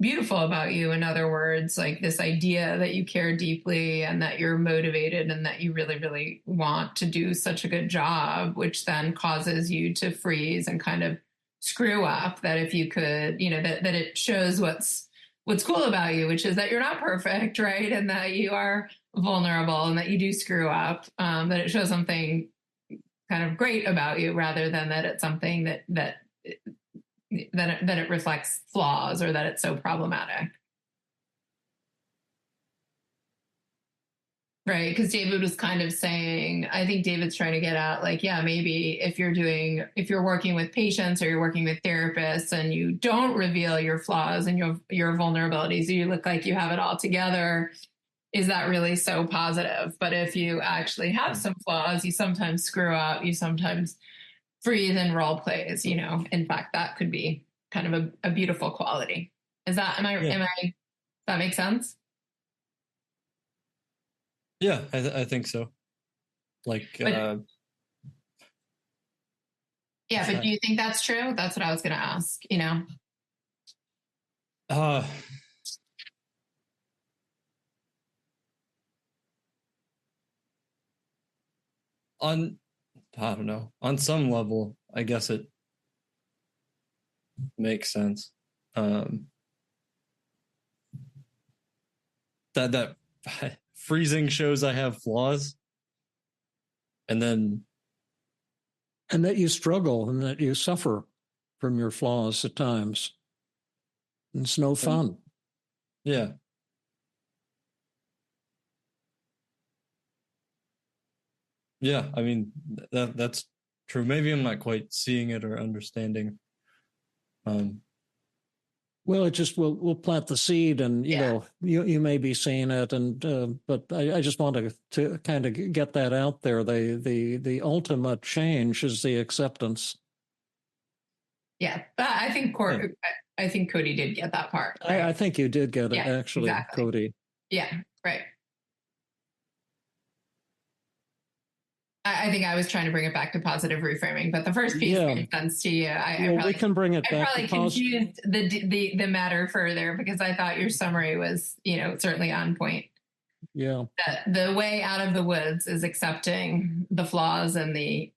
beautiful about you. In other words, like this idea that you care deeply and that you're motivated and that you really, really want to do such a good job, which then causes you to freeze and kind of screw up. That if you could, that it shows what's cool about you, which is that you're not perfect, right? And that you are vulnerable and that you do screw up, that it shows something kind of great about you, rather than that it's something that it reflects flaws or that it's so problematic. Right. Because David was kind of saying, I think David's trying to get at, like, yeah, maybe if you're working with patients or you're working with therapists and you don't reveal your flaws and your vulnerabilities, you look like you have it all together. Is that really so positive? But if you actually have some flaws, you sometimes screw up, you sometimes freeze in role plays, in fact, that could be kind of a beautiful quality. Does that make sense?
Yeah, I think so. Like,
but do you think that's true? That's what I was going to ask,
I don't know. On some level, I guess it makes sense. That freezing shows I have flaws, and
that you struggle and that you suffer from your flaws at times. It's no fun.
Yeah. Yeah, I mean, that's true. Maybe I'm not quite seeing it or understanding.
Well, it just we'll plant the seed, and you may be seeing it, and but I just want to kind of get that out there. The ultimate change is the acceptance.
Yeah, but I think Cody did get that part. Right?
I think you did get it, actually, exactly. Cody.
Yeah, right. I think I was trying to bring it back to positive reframing, but the first piece made sense to you.
We can bring it back. I probably
confused the matter further, because I thought your summary was, certainly on point.
Yeah.
That the way out of the woods is accepting the flaws and the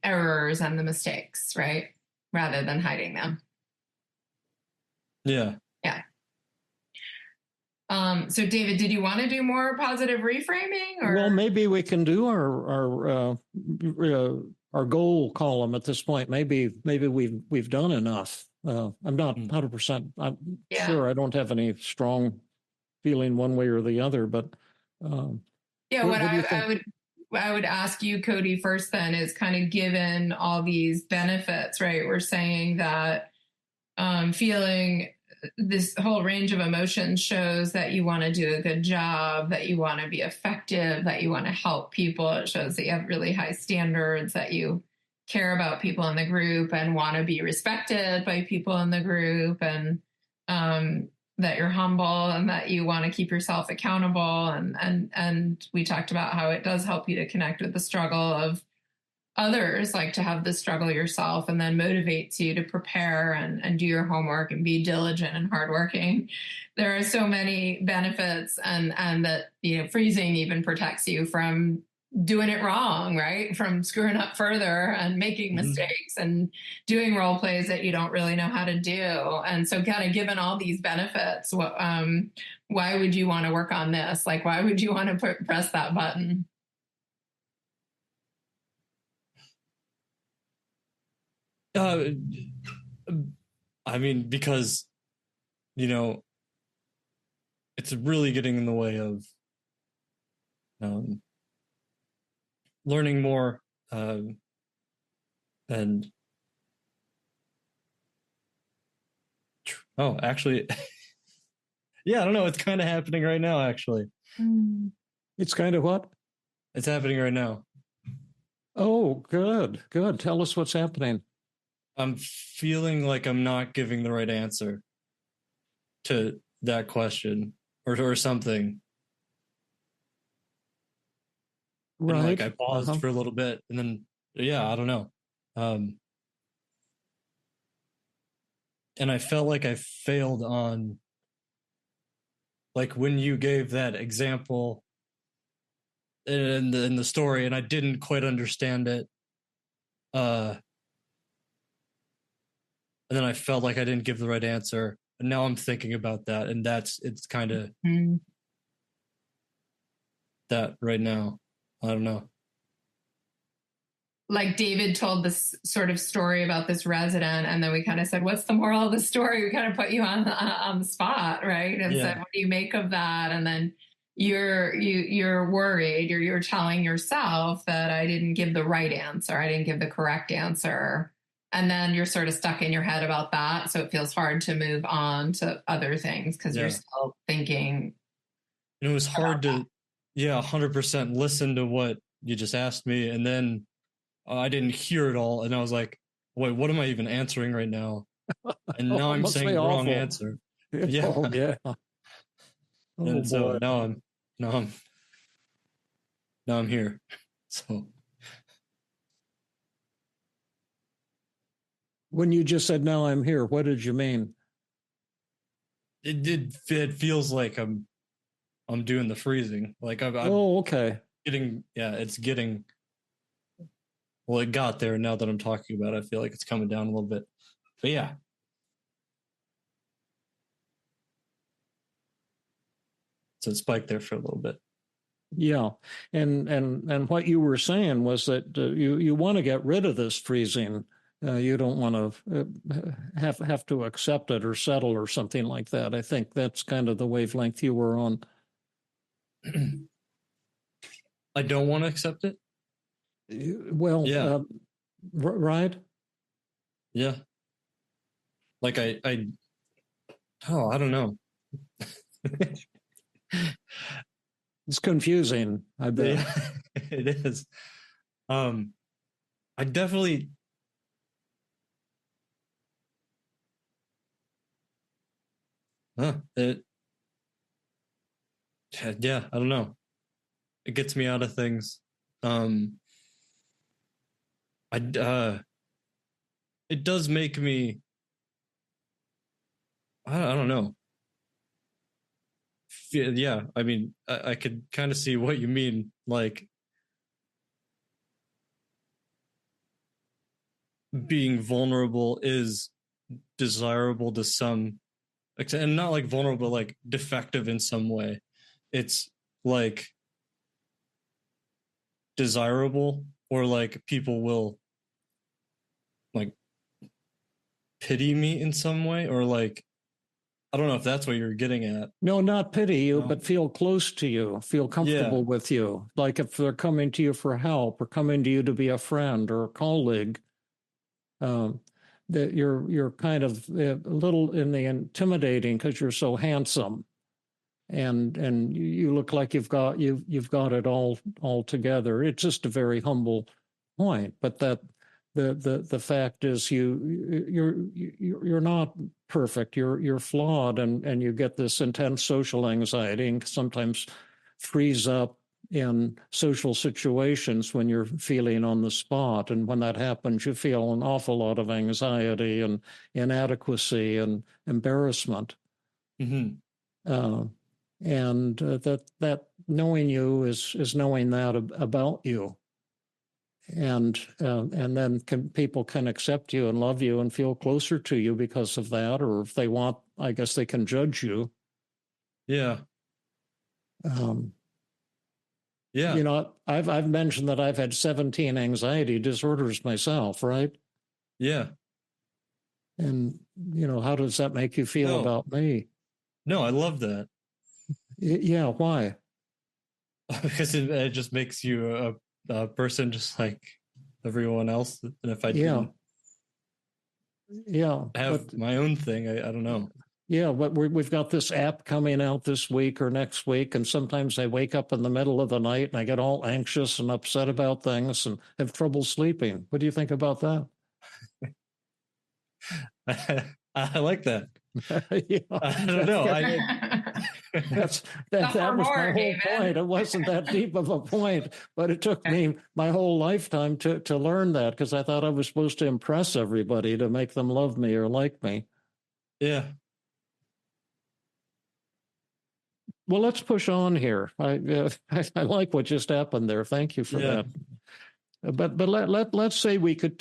errors and the mistakes, right? Rather than hiding them.
Yeah.
Yeah. So David, did you want to do more positive reframing? Or?
Well, maybe we can do our goal column at this point. Maybe we've done enough. I'm not 100%. I'm sure I don't have any strong feeling one way or the other, but
I would ask you, Cody, first then is kind of, given all these benefits, right? We're saying that feeling this whole range of emotions shows that you want to do a good job, that you want to be effective, that you want to help people. It shows that you have really high standards, that you care about people in the group and want to be respected by people in the group, and that you're humble and that you want to keep yourself accountable. And we talked about how it does help you to connect with the struggle of others, like to have the struggle yourself, and then motivates you to prepare and do your homework and be diligent and hardworking. There are so many benefits, and that, freezing even protects you from doing it wrong, right? From screwing up further and making mistakes and doing role plays that you don't really know how to do. And so, kind of given all these benefits, why would you want to work on this? Like, why would you want to press that button?
Uh, I mean, because, it's really getting in the way of learning more, and actually, yeah, I don't know. It's kind of happening right now, actually.
It's kind of what?
It's happening right now.
Oh, good. Tell us what's happening.
I'm feeling like I'm not giving the right answer to that question or something.
Right.
And like I paused for a little bit and then, yeah, I don't know. And I felt like I failed on, like, when you gave that example in the story and I didn't quite understand it. And then I felt like I didn't give the right answer. And now I'm thinking about that. And it's kind of that right now. I don't know.
Like David told this sort of story about this resident, and then we kind of said, what's the moral of the story? We kind of put you on the spot, right? And said, what do you make of that? And then you're worried, or you're telling yourself that I didn't give the right answer. I didn't give the correct answer. And then you're sort of stuck in your head about that. So it feels hard to move on to other things because you're still thinking.
And it was hard to, 100% listen to what you just asked me. And then I didn't hear it all. And I was like, wait, what am I even answering right now? And now I'm saying the wrong answer. Yeah.
Oh, yeah.
And so now I'm here. So
when you just said, now I'm here, what did you mean?
It feels like I'm doing the freezing. Like I'm
okay.
It's getting, well, it got there. Now that I'm talking about it, I feel like it's coming down a little bit. But yeah. So it spiked there for a little bit.
Yeah. And what you were saying was that you want to get rid of this freezing. You don't want to have to accept it or settle or something like that. I think that's kind of the wavelength you were on.
I don't want to accept it.
Well, yeah. Right.
Yeah. Like I don't know.
It's confusing, I bet.
Yeah, it is. I definitely I don't know. It gets me out of things. It does make me, I don't know. Yeah, I mean, I could kind of see what you mean. Like, being vulnerable is desirable to some extent, and not like vulnerable, like defective in some way. It's like desirable, or like people will like pity me in some way, or like, I don't know if that's what you're getting at.
No, not pity you, but feel close to you, feel comfortable with you. Like if they're coming to you for help or coming to you to be a friend or a colleague, that you're kind of a little in the intimidating because you're so handsome, and you look like you've got it all together. It's just a very humble point, but that the fact is you're not perfect. You're flawed, and you get this intense social anxiety and sometimes freeze up in social situations when you're feeling on the spot. And when that happens, you feel an awful lot of anxiety and inadequacy and embarrassment.
Mm-hmm.
And that knowing you is knowing that about you. And then people can accept you and love you and feel closer to you because of that. Or if they want, I guess they can judge you.
Yeah. Yeah.
You know, I've mentioned that I've had 17 anxiety disorders myself, right?
Yeah.
And, how does that make you feel about me?
No, I love that.
Yeah, why?
Because it just makes you a person just like everyone else. And if I didn't have my own thing, I don't know.
Yeah, but we've got this app coming out this week or next week, and sometimes I wake up in the middle of the night and I get all anxious and upset about things and have trouble sleeping. What do you think about that?
I like that.
Yeah,
I don't know.
That was my whole point. It wasn't that deep of a point, but it took me my whole lifetime to learn that, because I thought I was supposed to impress everybody to make them love me or like me.
Yeah.
Well, let's push on here. I like what just happened there. Thank you for that. But let's say we could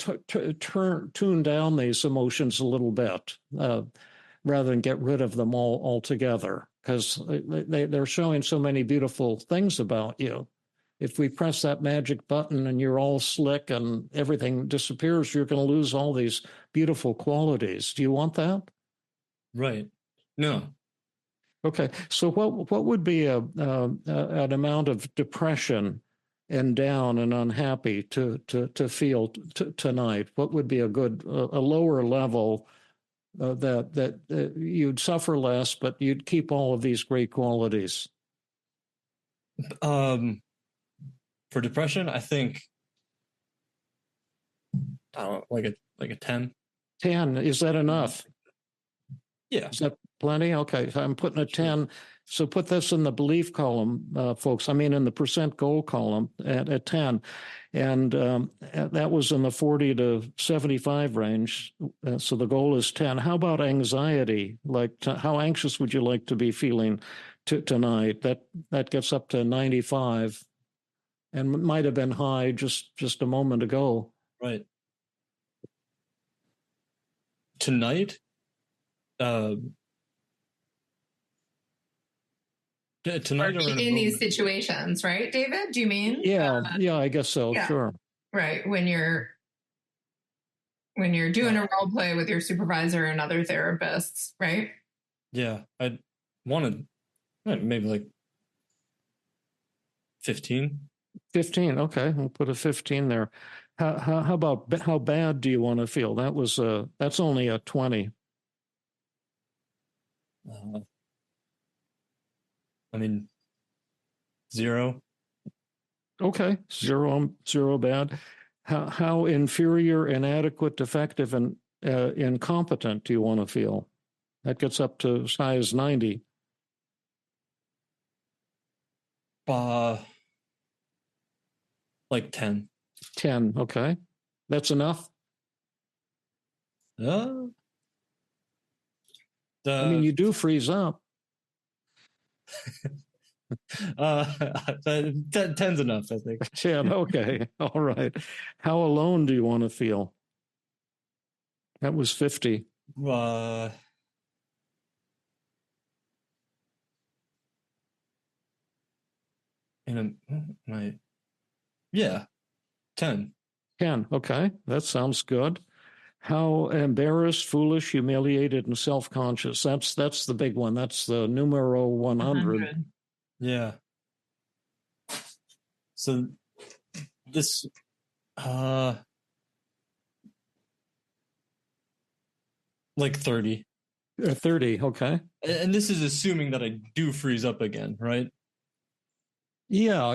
tune down these emotions a little bit, rather than get rid of them all altogether, because they're showing so many beautiful things about you. If we press that magic button and you're all slick and everything disappears, you're going to lose all these beautiful qualities. Do you want that?
Right. No.
Okay. So what would be an amount of depression and down and unhappy to feel tonight? What would be a good a lower level that you'd suffer less, but you'd keep all of these great qualities?
For depression, I think I don't know, like a 10.
10, is that enough?
Yeah.
Is that plenty? Okay, so I'm putting a 10. So put this in the belief column, folks. I mean, in the percent goal column at 10. And that was in the 40 to 75 range. So the goal is 10. How about anxiety? Like, how anxious would you like to be feeling tonight? That gets up to 95 and might have been high just a moment ago.
Right. Tonight? Tonight or
in these situations, right, David? Do you mean?
Yeah, I guess so. Yeah. Sure.
Right. When you're doing a role play with your supervisor and other therapists, right?
Yeah, I wanted maybe like 15.
15. Okay, we'll put a 15 there. How about how bad do you want to feel? That's only a 20.
I mean, 0.
Okay, zero bad. How inferior, inadequate, defective, and incompetent do you want to feel? That gets up to as high as 90.
Like 10.
10, okay. That's enough? I mean, you do freeze up.
10's enough, I think.
10, okay. All right. How alone do you want to feel? That was 50.
Yeah, 10.
10, okay. That sounds good. How embarrassed, foolish, humiliated, and self-conscious. That's the big one. That's the numero 100.
Yeah. So this like 30.
30, okay.
And this is assuming that I do freeze up again, right?
Yeah,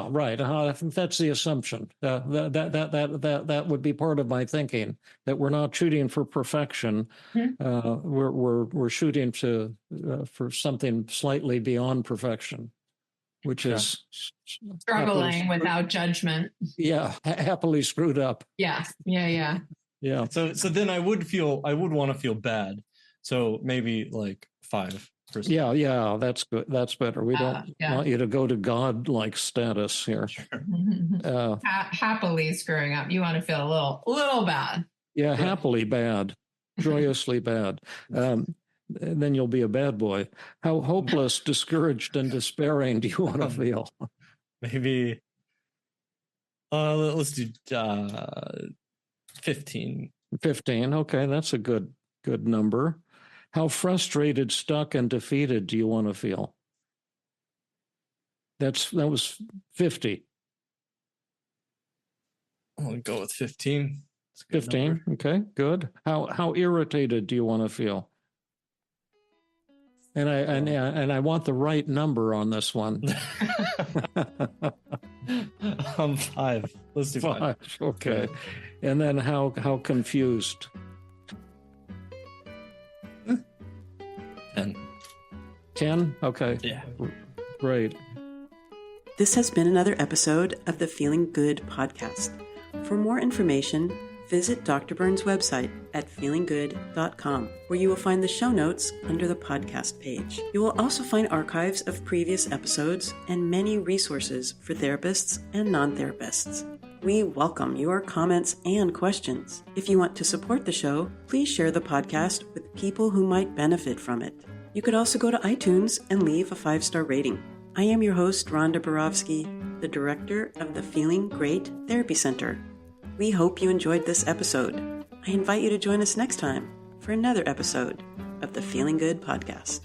right. I think that's the assumption. That would be part of my thinking, that we're not shooting for perfection. Mm-hmm. We're shooting for something slightly beyond perfection, which is
struggling without judgment.
Yeah, happily screwed up.
Yeah.
So
then I would want to feel bad. So maybe like 5%.
Yeah, that's good. That's better. We don't want you to go to God-like status here.
Sure.
Happily screwing up. You want to feel a little bad.
Yeah, happily bad, joyously bad. Then you'll be a bad boy. How hopeless, discouraged, and despairing do you want to feel?
Maybe. Let's do 15.
15. Okay, that's a good Good number. How frustrated, stuck, and defeated do you want to feel? That was 50.
I'll go with 15.
15. Okay, good. How irritated do you want to feel? And I want the right number on this one.
5. Let's do 5.
Okay. And then how confused?
10.
10? Okay.
Yeah.
Great.
This has been another episode of the Feeling Good podcast. For more information, visit Dr. Burns' website at feelinggood.com, where you will find the show notes under the podcast page. You will also find archives of previous episodes and many resources for therapists and non-therapists. We welcome your comments and questions. If you want to support the show, please share the podcast with people who might benefit from it. You could also go to iTunes and leave a 5-star rating. I am your host, Rhonda Borowski, the director of the Feeling Great Therapy Center. We hope you enjoyed this episode. I invite you to join us next time for another episode of the Feeling Good podcast.